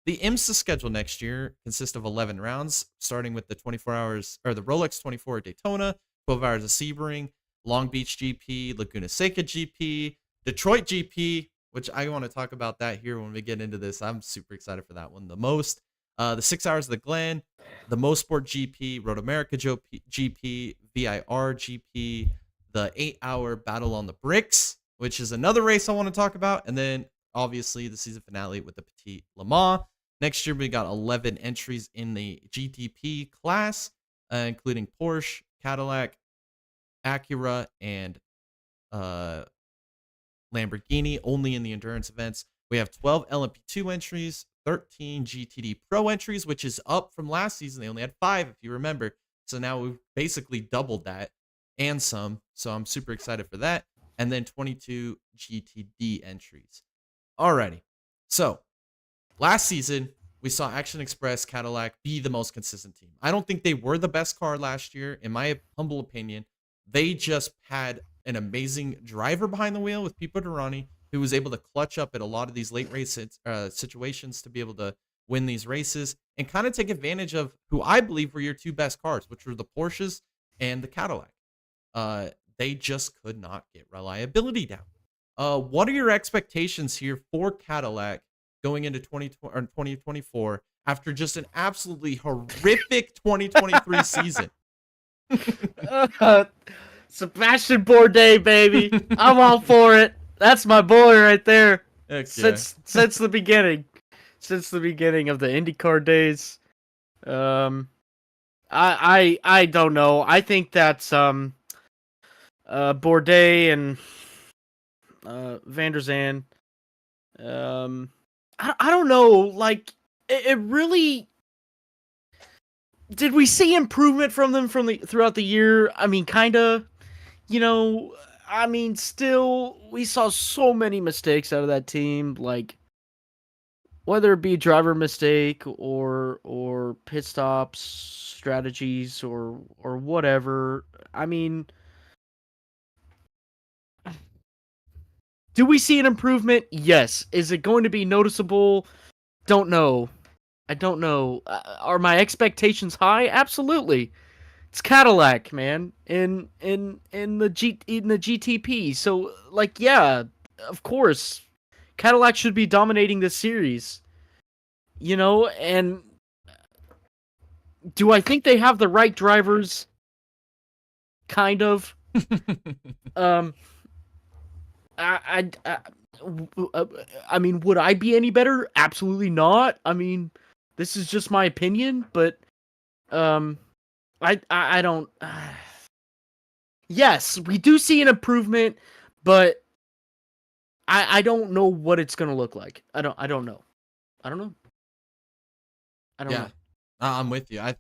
The IMSA schedule next year consists of 11 rounds, starting with the 24 hours or the Rolex 24 at Daytona, 12 hours of Sebring, Long Beach GP, Laguna Seca GP, Detroit GP, which I want to talk about that here when we get into this. I'm super excited for that one the most. The 6 hours of the Glen, the Mosport GP, Road America GP, VIR GP, the 8-hour Battle on the Bricks, which is another race I want to talk about, and then obviously the season finale with the Petit Le Mans. Next year, we got 11 entries in the GTP class, including Porsche, Cadillac, Acura, and Lamborghini, only in the endurance events. We have 12 LMP2 entries, 13 GTD Pro entries, which is up from last season. They only had 5, if you remember. So now we've basically doubled that and some. So I'm super excited for that. And then 22 GTD entries. Alrighty. So last season, we saw Action Express Cadillac be the most consistent team. I don't think they were the best car last year, in my humble opinion. They just had an amazing driver behind the wheel with Pipo Derani, who was able to clutch up at a lot of these late race situations to be able to win these races and kind of take advantage of who I believe were your two best cars, which were the Porsches and the Cadillac. They just could not get reliability down. What are your expectations here for Cadillac going into 2024 after just an absolutely horrific 2023 season? Sebastian Bourdais, baby. I'm all for it. That's my boy right there. Okay. Since the beginning. Since the beginning of the IndyCar days. I don't know. I think that's Bourdais and Van der Zandt. I don't know. Like it really. Did we see improvement from them throughout the year? I mean, kinda. I mean, still, we saw so many mistakes out of that team. Like, whether it be driver mistake or pit stops, strategies, or whatever. I mean, do we see an improvement? Yes. Is it going to be noticeable? Don't know. I don't know. Are my expectations high? Absolutely. It's Cadillac, man, in the GTP. So, like, yeah, of course, Cadillac should be dominating this series. And do I think they have the right drivers? Kind of. I mean, would I be any better? Absolutely not. I mean, this is just my opinion, but I don't. Yes, we do see an improvement, but I don't know what it's gonna look like. I don't know. I don't know. I'm with you. I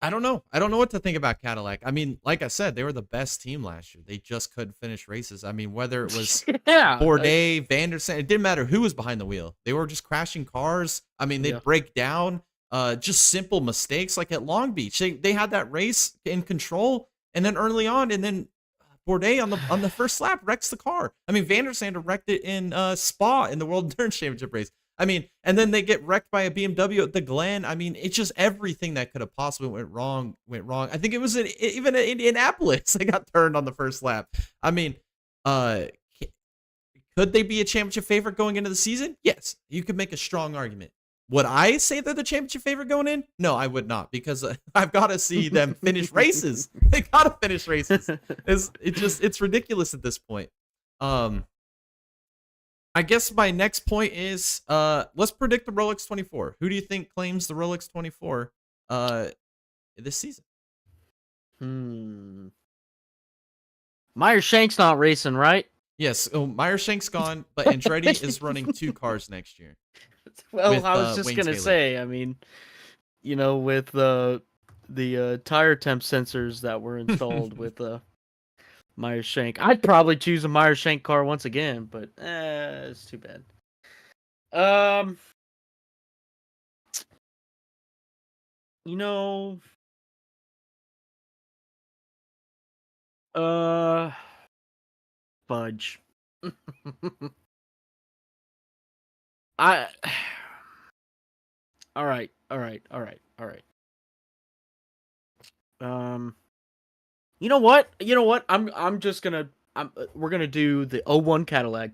don't know. I don't know what to think about Cadillac. I mean, like I said, they were the best team last year. They just couldn't finish races. I mean, whether it was Bourdais, Van der Zandt, it didn't matter who was behind the wheel. They were just crashing cars. I mean, they'd break down. Just simple mistakes like at Long Beach. They had that race in control, and then early on, and then Bourdais on the first lap wrecks the car. I mean, Van der Zandt wrecked it in Spa in the World Endurance Championship race. I mean, and then they get wrecked by a BMW at the Glen. I mean, it's just everything that could have possibly went wrong went wrong. I think it was even in Indianapolis. They got turned on the first lap. I mean, uh, could they be a championship favorite going into the season? Yes, you could make a strong argument. Would I say they're the championship favorite going in? No, I would not, because I've got to see them finish races. They got to finish races. It's ridiculous at this point. I guess my next point is let's predict the Rolex 24. Who do you think claims the Rolex 24 this season? Meyer Shank's not racing, right? Yes, Meyer Shank's gone, but Andretti is running 2 cars next year. Well, with, I was just Wayne gonna Taylor. say, I mean, with the tire temp sensors that were installed with Meyer Shank, I'd probably choose a Meyer Shank car once again, but it's too bad. Fudge. I. All right. You know what? We're gonna do the 01 Cadillac.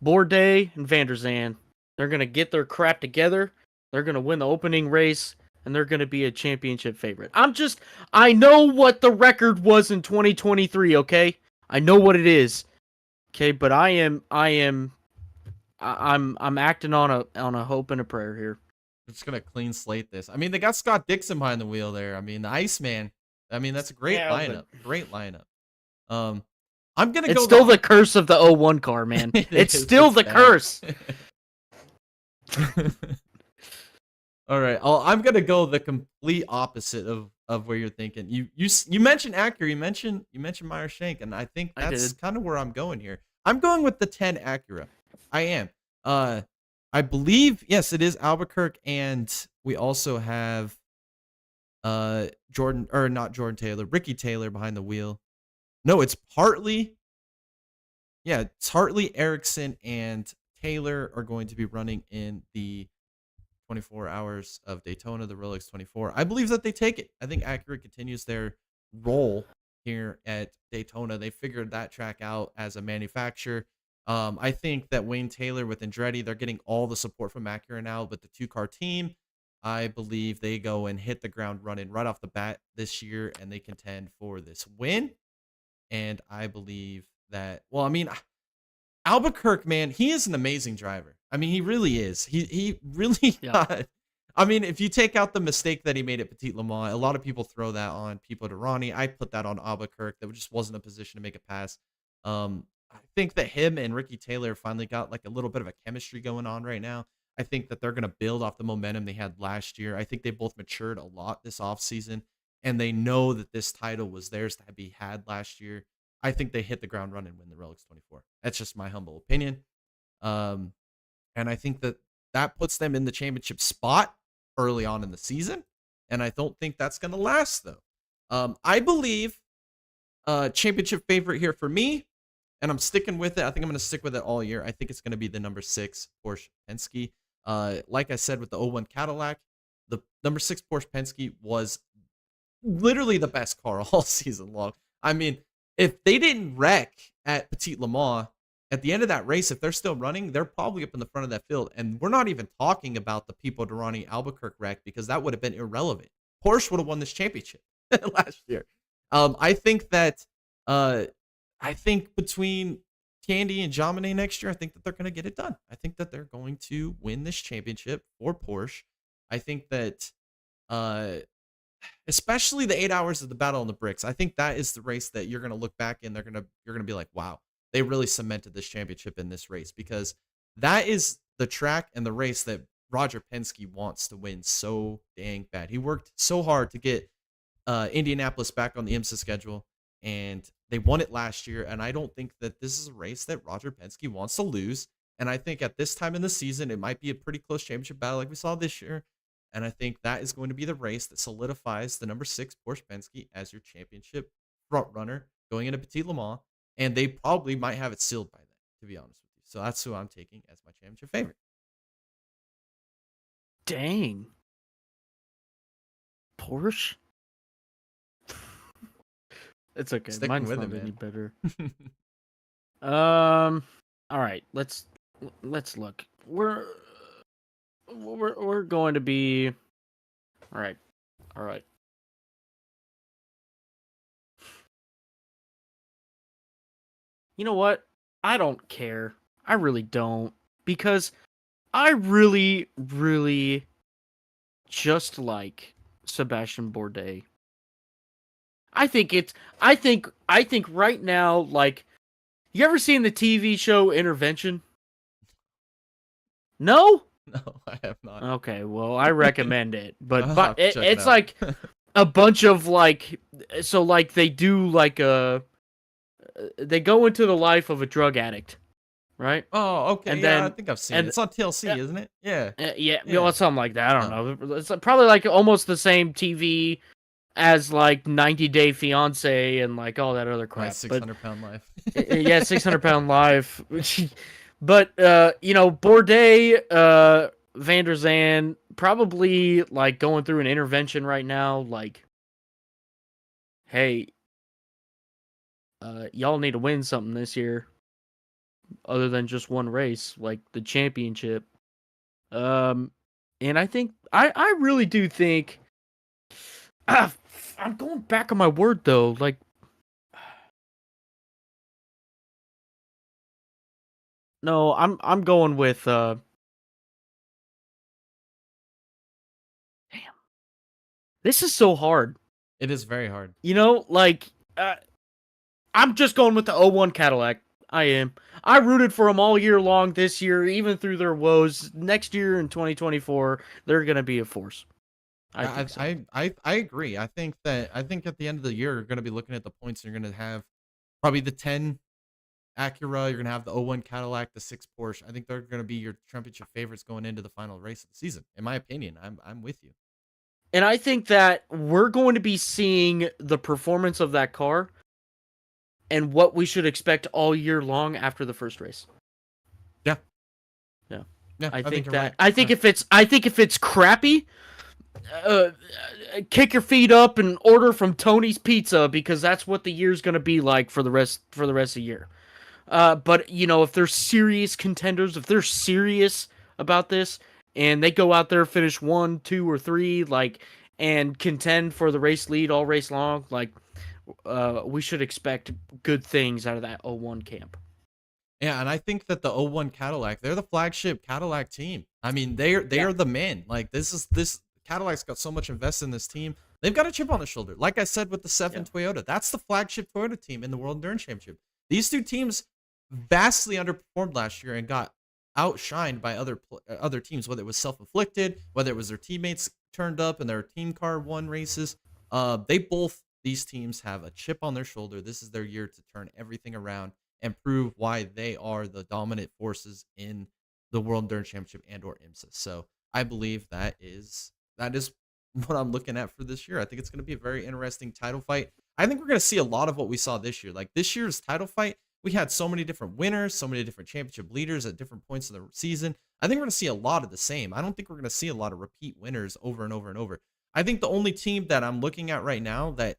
Bourdais and Van der Zand. They're gonna get their crap together. They're gonna win the opening race, and they're gonna be a championship favorite. I know what the record was in 2023. Okay, I know what it is. Okay, but I'm acting on a hope and a prayer here. We're just gonna clean slate this. I mean, they got Scott Dixon behind the wheel there. I mean, the Iceman. I mean, that's a great lineup. Great lineup. I'm gonna go. It's still the curse of the 01 car, man. It's still the curse. All right, I'm gonna go the complete opposite of where you're thinking. You mentioned Acura, you mentioned Meyer Shank, and I think that's kind of where I'm going here. I'm going with the 10 Acura. I am. I believe, yes, it is Albuquerque, and we also have Ricky Taylor behind the wheel. No, it's Hartley. Yeah, it's Hartley, Erickson, and Taylor are going to be running in the 24 Hours of Daytona, the Rolex 24. I believe that they take it. I think Acura continues their role here at Daytona. They figured that track out as a manufacturer. I think that Wayne Taylor with Andretti, they're getting all the support from Acura now, but the 2-car team, I believe they go and hit the ground running right off the bat this year, and they contend for this win. And I believe that, well, I mean, Albuquerque, man, he is an amazing driver. I mean, he really is. He really got, I mean, if you take out the mistake that he made at Petit Le Mans, a lot of people throw that on Pipo Derani. I put that on Albuquerque. That just wasn't a position to make a pass. I think that him and Ricky Taylor finally got like a little bit of a chemistry going on right now. I think that they're going to build off the momentum they had last year. I think they both matured a lot this offseason, and they know that this title was theirs to be had last year. I think they hit the ground running and win the Rolex 24. That's just my humble opinion. And I think that puts them in the championship spot early on in the season. And I don't think that's going to last, though. I believe championship favorite here for me, and I'm sticking with it. I think I'm going to stick with it all year. I think it's going to be the number 6 Porsche Penske. Like I said, with the 01 Cadillac, the number 6 Porsche Penske was literally the best car all season long. I mean, if they didn't wreck at Petit Le Mans, at the end of that race, if they're still running, they're probably up in the front of that field. And we're not even talking about the Pipo Derani Albuquerque wreck, because that would have been irrelevant. Porsche would have won this championship last year. I think that between Tandy and Jomine next year, I think that they're going to get it done. I think that they're going to win this championship for Porsche. I think that especially the 8 hours of the Battle on the Bricks, I think that is the race that you're going to look back and you're going to be like, wow, they really cemented this championship in this race, because that is the track and the race that Roger Penske wants to win so dang bad. He worked so hard to get Indianapolis back on the IMSA schedule, and they won it last year. And I don't think that this is a race that Roger Penske wants to lose. And I think at this time in the season, it might be a pretty close championship battle like we saw this year. And I think that is going to be the race that solidifies the number 6 Porsche Penske as your championship front runner going into Petit Le Mans. And they probably might have it sealed by then, to be honest with you. So that's who I'm taking as my championship favorite. Dang. Porsche? It's okay. Sticking Mine's with not it, any man. better. All right. Let's look. We're going to be. All right. All right. You know what? I don't care. I really don't, because I really, really just like Sebastian Bourdais. I think it's. I think right now, like, you ever seen the TV show Intervention? No. No, I have not. Okay, well, I recommend it, I'll but have to check it it's out. like a bunch of like, so like they do like they go into the life of a drug addict, right? Oh, okay. And Yeah, I then think I've seen it. and It's on TLC, isn't it? Yeah. yeah, Yeah. something like that. I don't Oh, know. It's probably like almost the same TV as like 90 Day Fiance and like all that other my crap. But 600-pound life. yeah, 600-pound life. But you know, Bourdais, Van der Zan, probably like going through an intervention right now. Like, hey, y'all need to win something this year, other than just one race, like the championship. Um, and I think I really do think. I'm going back on my word though. Like, no, I'm going with damn. This is so hard. It is very hard. You know, like I'm just going with the '01 Cadillac. I am. I rooted for them all year long this year, even through their woes. Next year in 2024, they're going to be a force. I think so. I agree. I think at the end of the year, you're going to be looking at the points. And you're going to have probably the 10 Acura. You're going to have the '01 Cadillac, the 6 Porsche. I think they're going to be your championship favorites going into the final race of the season. In my opinion, I'm with you. And I think that we're going to be seeing the performance of that car and what we should expect all year long after the first race. Yeah. Yeah. Yeah. I think you're that right. I think if it's crappy, uh, kick your feet up and order from Tony's Pizza, because that's what the year's going to be like for the rest of the year. But you know, if they're serious contenders, if they're serious about this, and they go out there, finish 1, 2, or 3, like, and contend for the race lead all race long, like, we should expect good things out of that '01 camp. Yeah, and I think that the '01 Cadillac, they're the flagship Cadillac team. I mean, they Yeah. are the men. Like this Cadillac's got so much invested in this team. They've got a chip on their shoulder. Like I said with the 7 Yeah. Toyota, that's the flagship Toyota team in the World Endurance Championship. These two teams vastly underperformed last year and got outshined by other teams, whether it was self-inflicted, whether it was their teammates turned up and their team car won races. These teams have a chip on their shoulder. This is their year to turn everything around and prove why they are the dominant forces in the World Endurance Championship and or IMSA. So I believe that is what I'm looking at for this year. I think it's going to be a very interesting title fight. I think we're going to see a lot of what we saw this year. Like this year's title fight, we had so many different winners, so many different championship leaders at different points of the season. I think we're going to see a lot of the same. I don't think we're going to see a lot of repeat winners over and over and over. I think the only team that I'm looking at right now that,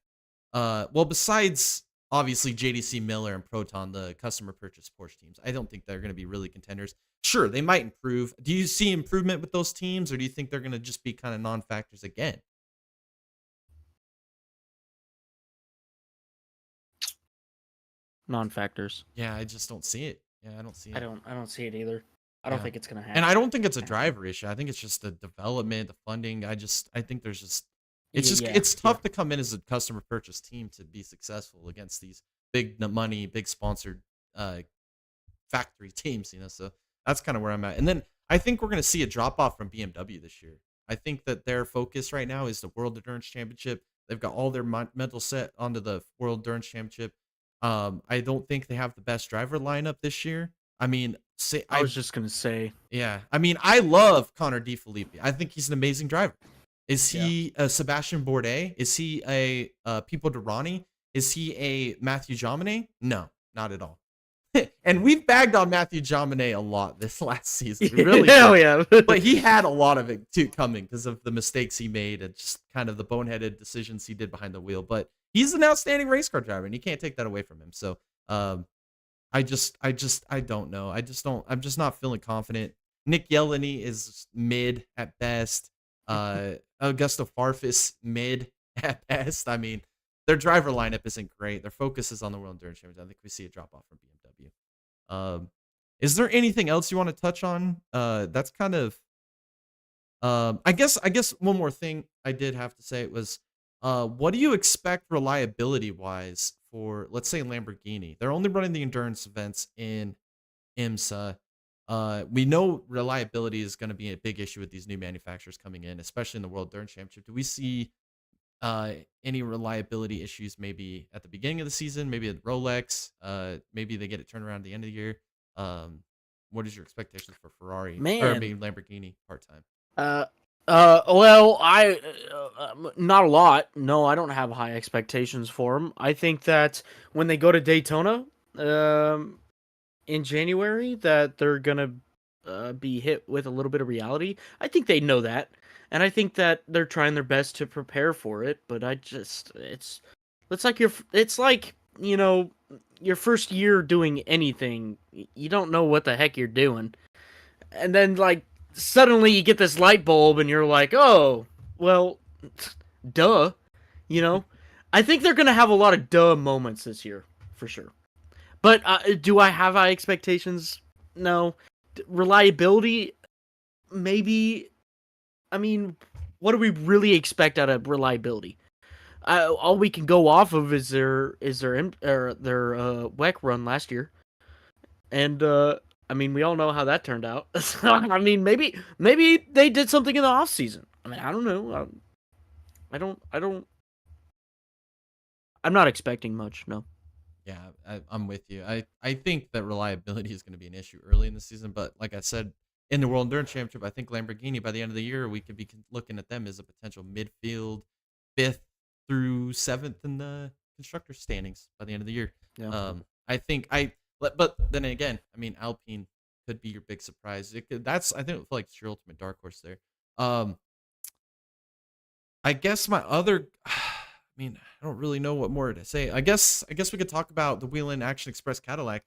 well, besides obviously JDC Miller and Proton, the customer purchase Porsche teams, I don't think they're going to be really contenders. Sure, they might improve. Do you see improvement with those teams, or do you think they're going to just be kind of non-factors again? Non-factors. Yeah, I just don't see it. Yeah, I don't see it. I don't see it either. I don't Yeah. think it's gonna And happen. I don't think it's a driver issue. I think it's just the development, the funding. I think there's just it's tough to come in as a customer purchase team to be successful against these big money, big sponsored factory teams, So that's kind of where I'm at. And then I think we're going to see a drop off from BMW this year. I think that their focus right now is the World Endurance Championship. They've got all their mental set onto the World Endurance Championship. I don't think they have the best driver lineup this year. I mean, I was just gonna say, yeah. I mean, I love Connor DeFilippi. I think he's an amazing driver. Is he a Sebastian Bourdais? Is he a Pipo Derani? Is he a Matthew Jomine? No, not at all. And we've bagged on Matthew Jomine a lot this last season. We really Hell did. yeah. But he had a lot of it too coming because of the mistakes he made and just kind of the boneheaded decisions he did behind the wheel. But he's an outstanding race car driver, and you can't take that away from him. So I don't know. I'm just not feeling confident. Nick Yeleny is mid at best. Augusto Farfus mid at best. I mean, their driver lineup isn't great. Their focus is on the World Endurance Championship. I think we see a drop off from BMW. Is there anything else you want to touch on? That's kind of. I guess one more thing I did have to say was, what do you expect reliability wise for, let's say, Lamborghini? They're only running the endurance events in IMSA. We know reliability is going to be a big issue with these new manufacturers coming in, especially in the World Endurance Championship. Do we see any reliability issues maybe at the beginning of the season, maybe at Rolex? Maybe they get it turned around at the end of the year. What is your expectations for Ferrari or Man. maybe Lamborghini part-time? Well, not a lot. No, I don't have high expectations for them. I think that when they go to Daytona, in January, that they're gonna be hit with a little bit of reality. I think they know that, and I think that they're trying their best to prepare for it. But it's like your first year doing anything. You don't know what the heck you're doing, and then like suddenly you get this light bulb, and you're like, oh, well, duh, you know. I think they're gonna have a lot of duh moments this year for sure. But do I have high expectations? No. Reliability, maybe. I mean, what do we really expect out of reliability? All we can go off of is their WEC run last year, and I mean, we all know how that turned out. I mean, maybe they did something in the off season. I mean, I don't know. I'm not expecting much. No. Yeah, I'm with you. I think that reliability is going to be an issue early in the season, but like I said, in the World Endurance Championship, I think Lamborghini by the end of the year we could be looking at them as a potential midfield, 5th through 7th in the constructor standings by the end of the year. Yeah. But then again, I mean, Alpine could be your big surprise. I think like it's your ultimate dark horse there. I guess my other. I mean, I don't really know what more to say. I guess we could talk about the Whelen Action Express Cadillac.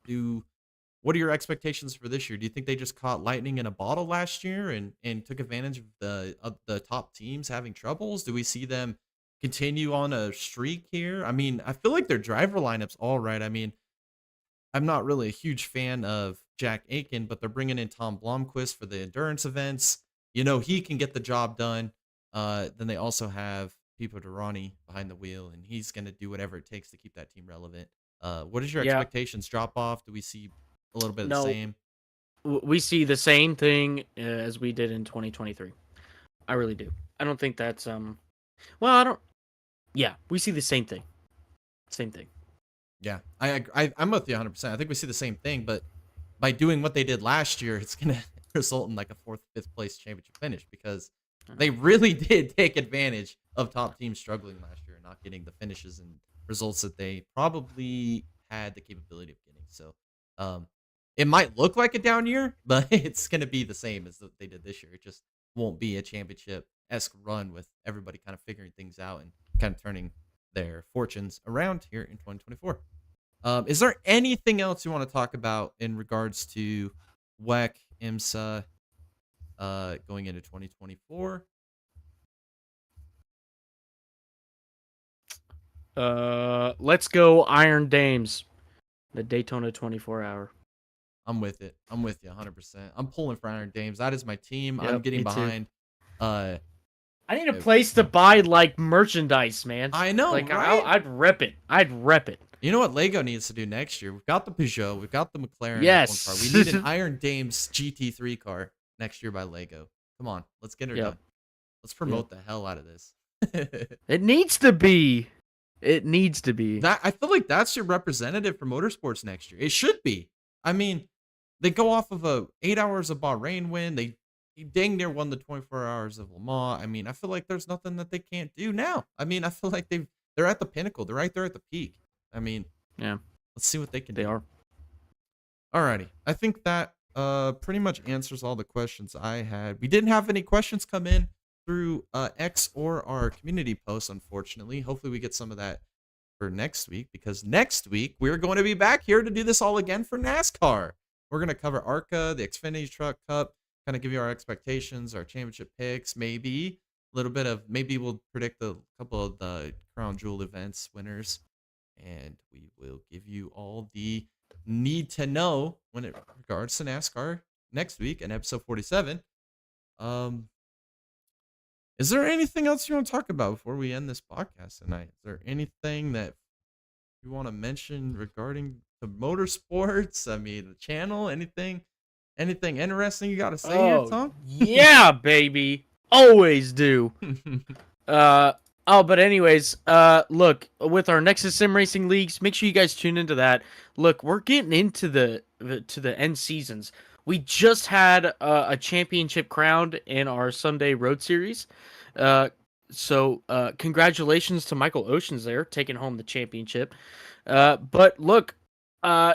What are your expectations for this year? Do you think they just caught lightning in a bottle last year and took advantage of the top teams having troubles? Do we see them continue on a streak here? I mean, I feel like their driver lineup's all right. I mean, I'm not really a huge fan of Jack Aiken, but they're bringing in Tom Blomqvist for the endurance events. You know, he can get the job done. Then they also have Pipo Derani behind the wheel, and he's going to do whatever it takes to keep that team relevant. What is your expectations? Drop off? Do we see a little bit of the same? We see the same thing as we did in 2023. I really do. I don't think that's well, I don't. Yeah, we see the same thing. Same thing. Yeah, I'm with you 100%. I think we see the same thing, but by doing what they did last year, it's going to result in like a 4th, 5th place championship finish because they really did take advantage of top teams struggling last year and not getting the finishes and results that they probably had the capability of getting. So it might look like a down year, but it's going to be the same as they did this year. It just won't be a championship-esque run with everybody kind of figuring things out and kind of turning their fortunes around here in 2024. Is there anything else you want to talk about in regards to WEC, IMSA, going into 2024? Let's go Iron Dames, the Daytona 24-hour. I'm with it. I'm with you 100%. I'm pulling for Iron Dames. That is my team. Yep, I'm getting behind. I need a place to buy like merchandise, man. I know, like right? I'd rep it. You know what Lego needs to do next year? We've got the Peugeot, we've got the McLaren. Yes. Car. We need an Iron Dames GT3 car next year by Lego. Come on, let's get her done. Let's promote the hell out of this. It needs to be. It needs to be. I feel like that's your representative for motorsports next year. It should be. I mean, they go off of a 8 hours of Bahrain win. They dang near won the 24 hours of Le Mans. I mean, I feel like there's nothing that they can't do now. I mean, I feel like they're at the pinnacle. They're right there at the peak. I mean, yeah. Let's see what they can do. They are. Alrighty. I think that pretty much answers all the questions I had. We didn't have any questions come in through X or our community posts, unfortunately. Hopefully we get some of that for next week, because next week we're going to be back here to do this all again for NASCAR. We're going to cover ARCA, the Xfinity Truck Cup, kind of give you our expectations, our championship picks, maybe a little bit of, maybe we'll predict a couple of the Crown Jewel events winners, and we will give you all the need to know when it regards to NASCAR next week in episode 47. Is there anything else you want to talk about before we end this podcast tonight? Is there anything that you want to mention regarding the motorsports? I mean, the channel, anything interesting you got to say here, Tom? Yeah, baby. Always do. But anyways, look, with our Nexus Sim Racing Leagues, make sure you guys tune into that. Look, we're getting into the end seasons. We just had a championship crowned in our Sunday Road Series. So congratulations to Michael Oceans there, taking home the championship. But look,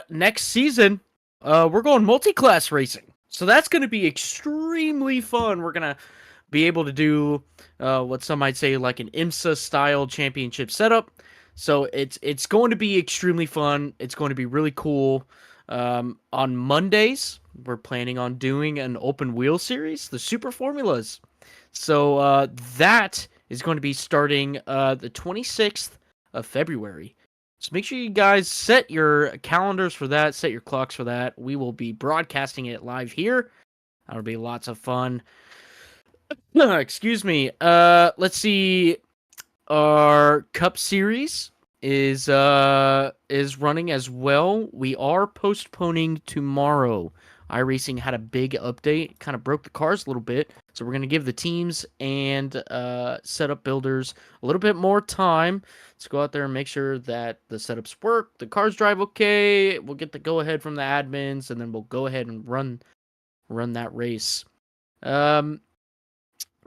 next season, we're going multi-class racing. So that's going to be extremely fun. We're going to be able to do what some might say like an IMSA style championship setup. So it's going to be extremely fun. It's going to be really cool. On Mondays, we're planning on doing an open wheel series, the Super Formulas. So that is going to be starting the 26th of February. So make sure you guys set your calendars for that, set your clocks for that. We will be broadcasting it live here. That'll be lots of fun. Excuse me. Let's see. Our Cup Series is running as well. We are postponing tomorrow. iRacing had a big update, kind of broke the cars a little bit, so we're going to give the teams and setup builders a little bit more time to go out there and make sure that the setups work, the cars drive okay. We'll get the go ahead from the admins, and then we'll go ahead and run that race.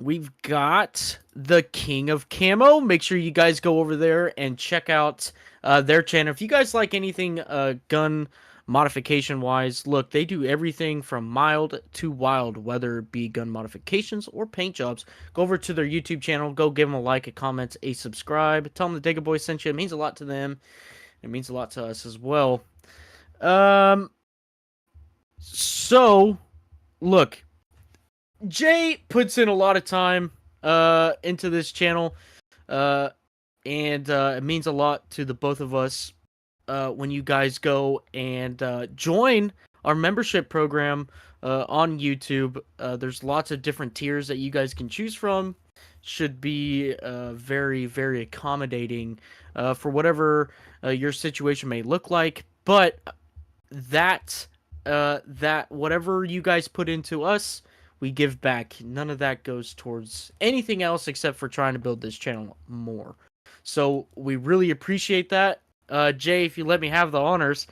We've got the King of Camo. Make sure you guys go over there and check out their channel. If you guys like anything gun modification-wise, look, they do everything from mild to wild, whether it be gun modifications or paint jobs. Go over to their YouTube channel. Go give them a like, a comment, a subscribe. Tell them the Digga Boys sent you. It means a lot to them. It means a lot to us as well. So, look, Jay puts in a lot of time into this channel, and it means a lot to the both of us when you guys go and join our membership program on YouTube. There's lots of different tiers that you guys can choose from. Should be very, very accommodating for whatever your situation may look like. But that whatever you guys put into us, we give back. None of that goes towards anything else except for trying to build this channel more. So we really appreciate that. Jay, if you let me have the honors.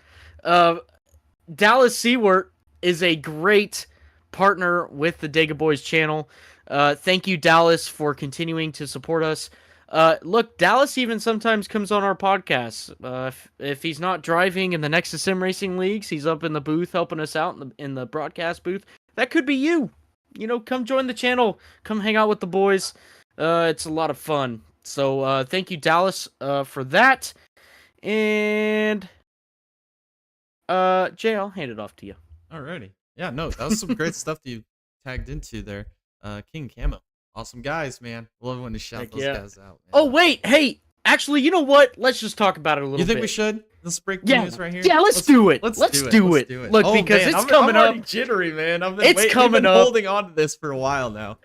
Dallas Seward is a great partner with the Digga Boys channel. Thank you, Dallas, for continuing to support us. Look, Dallas even sometimes comes on our podcast. If he's not driving in the Nexus Sim Racing Leagues, he's up in the booth helping us out in the broadcast booth. That could be you. You know, come join the channel. Come hang out with the boys. It's a lot of fun. So thank you, Dallas, for that. And Jay, I'll hand it off to you. Alrighty. Yeah, no, that was some great stuff that you tagged into there. King Camo. Awesome guys, man. Love when you shout those guys out, man. Oh, wait. Hey, actually, you know what? Let's just talk about it a little bit. You think we should? Let's break the news right here. Yeah, let's do it. Let's do it. Look, because it's coming up. I'm jittery, man. We've been holding on to this for a while now.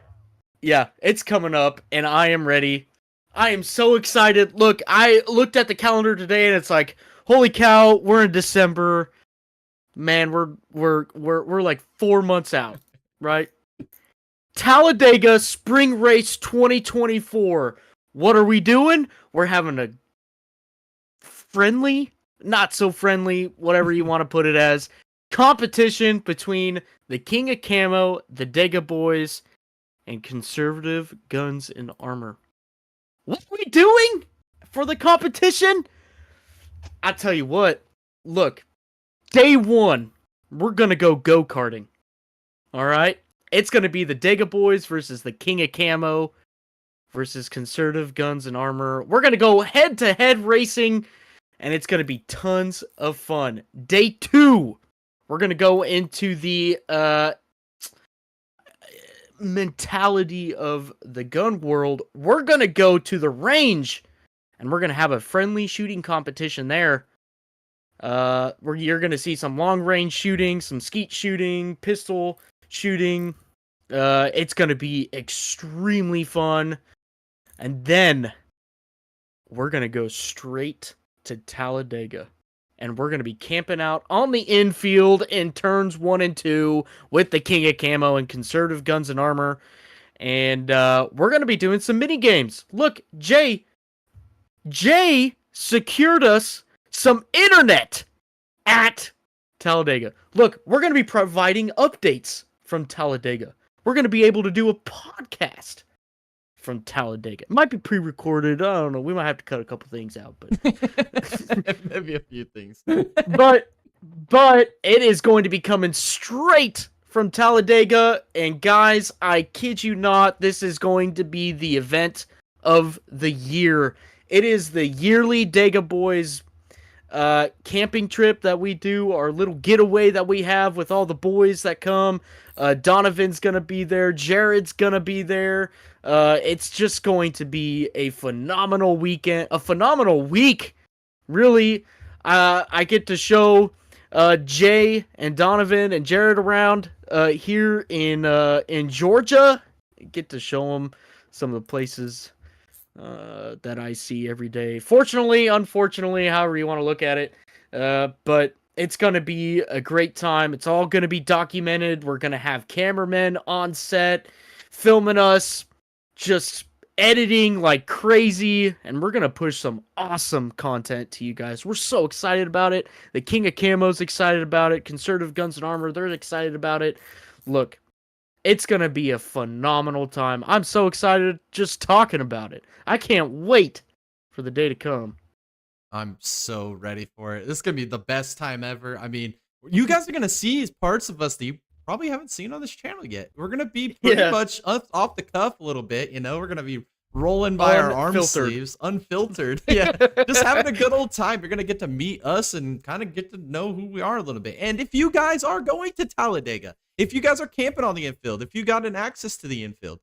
Yeah, it's coming up, and I am ready. I am so excited. Look, I looked at the calendar today, and it's like, holy cow, we're in December. Man, we're like 4 months out, right? Talladega Spring Race 2024. What are we doing? We're having a friendly, not so friendly, whatever you want to put it as, competition between the King of Camo, the Digga Boys, and Conservative Guns and Armor. What are we doing for the competition? I tell you what, look, day one, we're gonna go go-karting. All right? It's gonna be the Dega Boys versus the King of Camo versus Conservative Guns and Armor. We're gonna go head-to-head racing, and it's gonna be tons of fun. Day 2, we're gonna go into the mentality of the gun world. We're gonna go to the range, and we're gonna have a friendly shooting competition there. Where you're gonna see some long range shooting, some skeet shooting, pistol shooting. It's gonna be extremely fun. And then we're gonna go straight to Talladega. And we're gonna be camping out on the infield in turns 1 and 2 with the King of Camo and Conservative Guns and Armor. And we're gonna be doing some mini games. Look, Jay secured us some internet at Talladega. Look, we're going to be providing updates from Talladega. We're going to be able to do a podcast from Talladega. It might be pre-recorded. I don't know. We might have to cut a couple things out, but maybe a few things. but it is going to be coming straight from Talladega. And guys, I kid you not, this is going to be the event of the year. It is the yearly Dega Boys camping trip that we do, our little getaway that we have with all the boys that come. Donovan's gonna be there, Jared's gonna be there. It's just going to be a phenomenal weekend, a phenomenal week, really. I get to show Jay and Donovan and Jared around here in Georgia. Get to show them some of the places that I see every day. Fortunately, unfortunately, however you want to look at it. But it's going to be a great time. It's all going to be documented. We're going to have cameramen on set filming us, just editing like crazy, and we're going to push some awesome content to you guys. We're so excited about it. The King of Camo's excited about it. Conservative Guns and Armor, they're excited about it. Look, it's going to be a phenomenal time. I'm so excited just talking about it. I can't wait for the day to come. I'm so ready for it. This is going to be the best time ever. I mean, you guys are going to see parts of us that you probably haven't seen on this channel yet. We're going to be pretty much off the cuff a little bit. You know, we're going to be rolling by our arm sleeves, unfiltered. Yeah, just having a good old time. You're going to get to meet us and kind of get to know who we are a little bit. And if you guys are going to Talladega, if you guys are camping on the infield, if you got an access to the infield,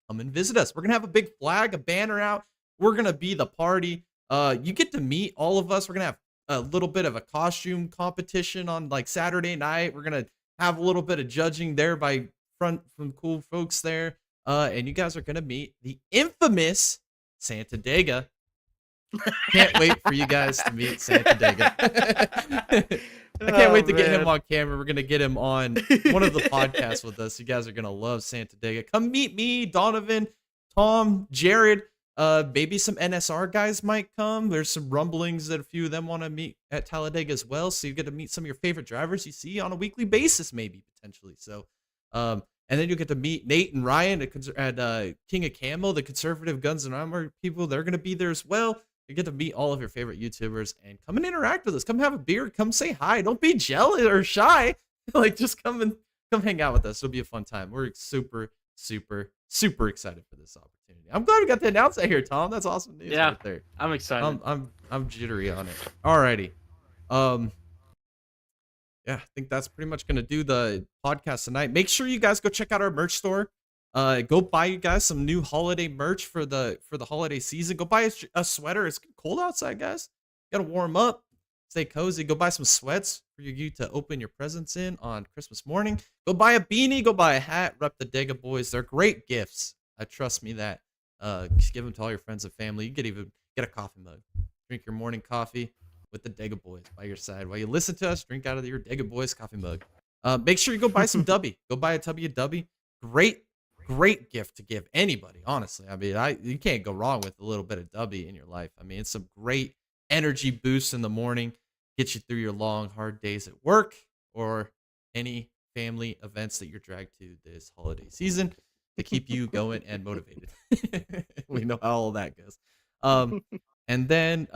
come and visit us. We're going to have a big flag, a banner out. We're going to be the party. You get to meet all of us. We're going to have a little bit of a costume competition on like Saturday night. We're going to have a little bit of judging there from cool folks there. And you guys are going to meet the infamous Santa Dega. Can't wait for you guys to meet Santa Dega. I can't wait to get him on camera. We're going to get him on one of the podcasts with us. You guys are going to love Santa Dega. Come meet me, Donovan, Tom, Jared. Maybe some NSR guys might come. There's some rumblings that a few of them want to meet at Talladega as well. So you get to meet some of your favorite drivers you see on a weekly basis, maybe potentially. So, and then you get to meet Nate and Ryan at King of Camo, the Conservative Guns and Armor people. They're going to be there as well. You get to meet all of your favorite YouTubers and come and interact with us. Come have a beer. Come say hi. Don't be jealous or shy. Like, just come hang out with us. It'll be a fun time. We're super excited for this opportunity. I'm glad we got to announce that here, Tom. That's awesome news right there. I'm excited. I'm jittery on it. Alrighty. Yeah, I think that's pretty much gonna do the podcast tonight. Make sure you guys go check out our merch store. Go buy you guys some new holiday merch for the holiday season. Go buy a sweater. It's cold outside, guys. You gotta warm up, stay cozy. Go buy some sweats for you to open your presents in on Christmas morning. Go buy a beanie. Go buy a hat. Rep the Dega Boys. They're great gifts. Trust me that. Just give them to all your friends and family. You could even get a coffee mug. Drink your morning coffee with the Dega Boys by your side while you listen to us. Drink out of your Dega Boys coffee mug. Make sure you go buy some Dubby. Go buy a tubby of Dubby. Great gift to give anybody, honestly. I mean, you can't go wrong with a little bit of Dubby in your life. I mean, it's some great energy boost in the morning. Get you through your long, hard days at work or any family events that you're dragged to this holiday season to keep you going and motivated. We know how all that goes. And then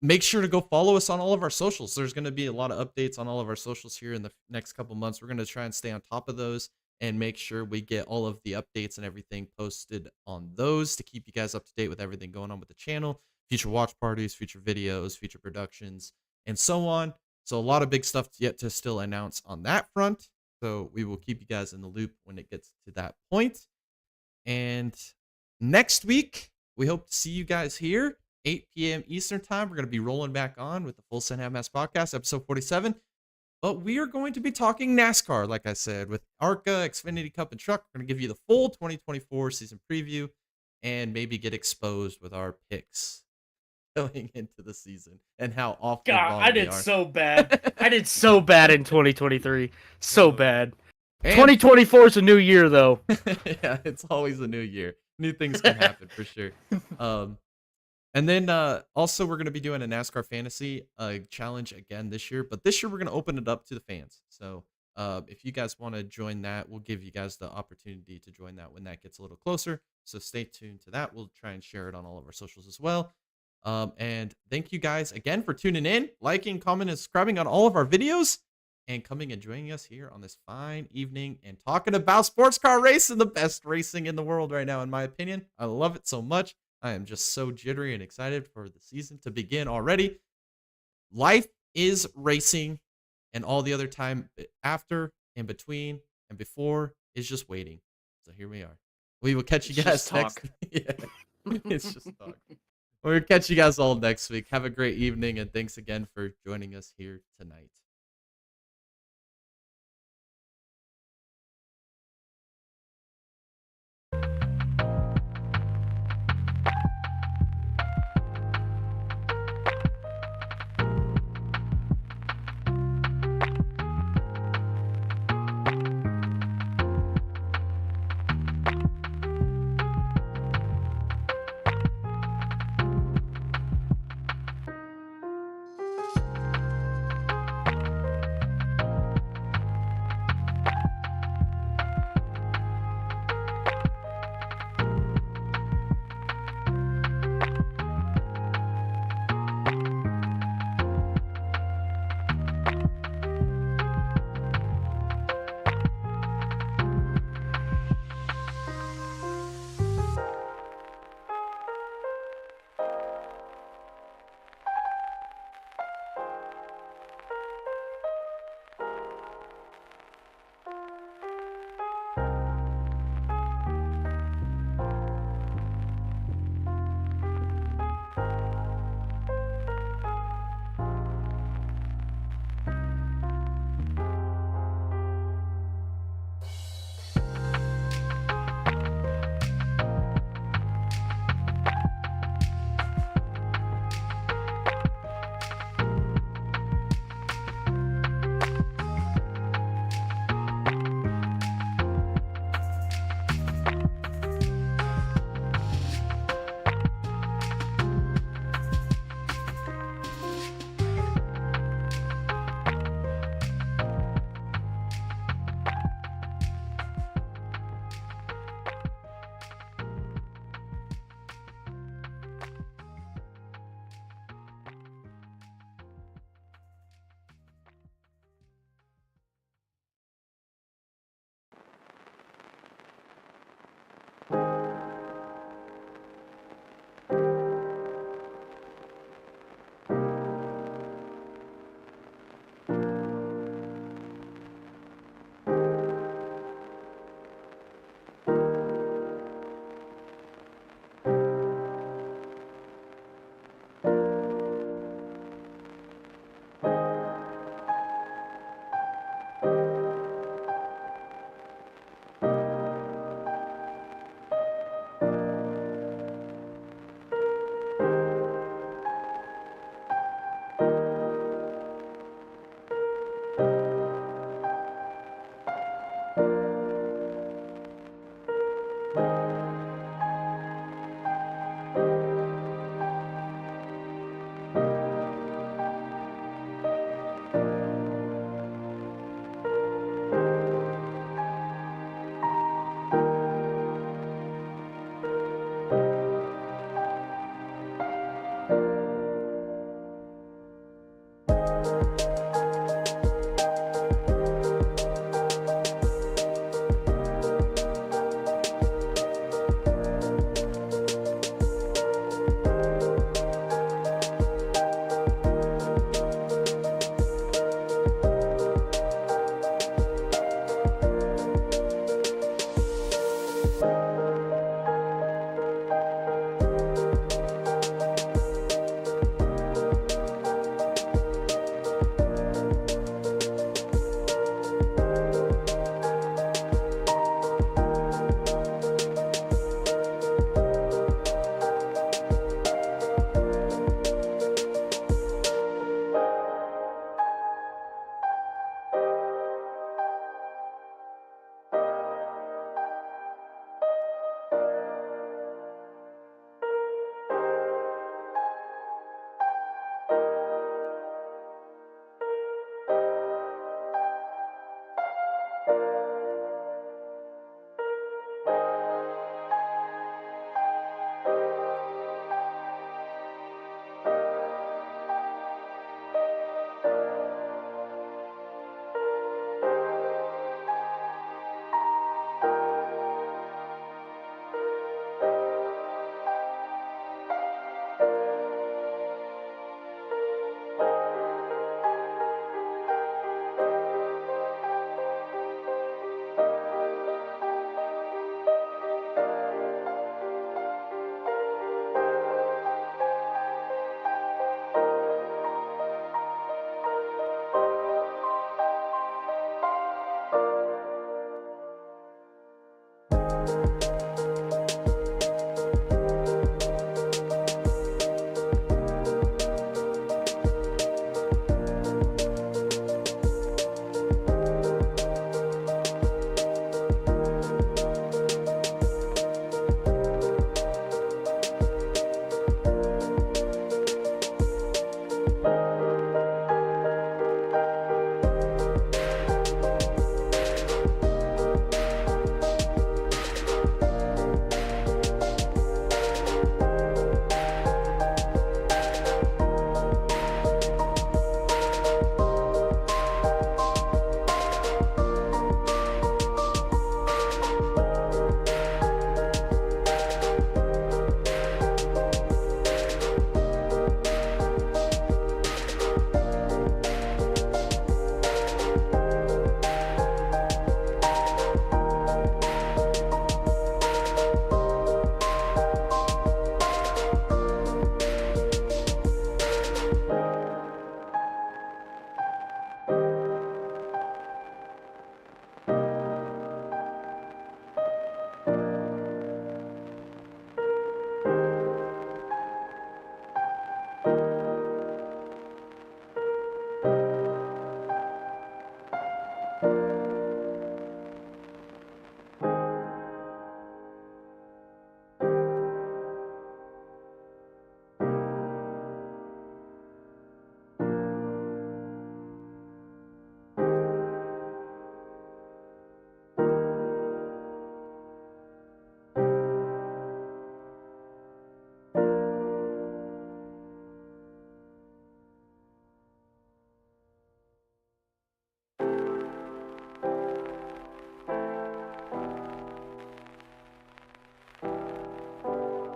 make sure to go follow us on all of our socials. There's going to be a lot of updates on all of our socials here in the next couple months. We're going to try and stay on top of those and make sure we get all of the updates and everything posted on those to keep you guys up to date with everything going on with the channel, future watch parties, future videos, future productions, and so on. So a lot of big stuff yet to still announce on that front. So we will keep you guys in the loop when it gets to that point. And next week, we hope to see you guys here, 8 p.m. Eastern time. We're going to be rolling back on with the Full Send Half Mast Podcast, episode 47. But we are going to be talking NASCAR, like I said, with ARCA, Xfinity Cup, and Truck. We're going to give you the full 2024 season preview and maybe get exposed with our picks going into the season and how awful God, wrong I we did are. so bad. I did so bad in 2023. So bad. And 2024 is a new year, though. yeah, it's always a new year. New things can happen for sure. And then also we're going to be doing a NASCAR fantasy challenge again this year, but this year we're going to open it up to the fans. So if you guys want to join that, we'll give you guys the opportunity to join that when that gets a little closer. So stay tuned to that. We'll try and share it on all of our socials as well. And thank you guys again for tuning in, liking, commenting, and subscribing on all of our videos, and coming and joining us here on this fine evening and talking about sports car racing, the best racing in the world right now, in my opinion. I love it so much. I am just so jittery and excited for the season to begin already. Life is racing, and all the other time after, in between, and before is just waiting. So here we are. We will catch you guys next. Yeah, it's just talk. We'll catch you guys all next week. Have a great evening, and thanks again for joining us here tonight.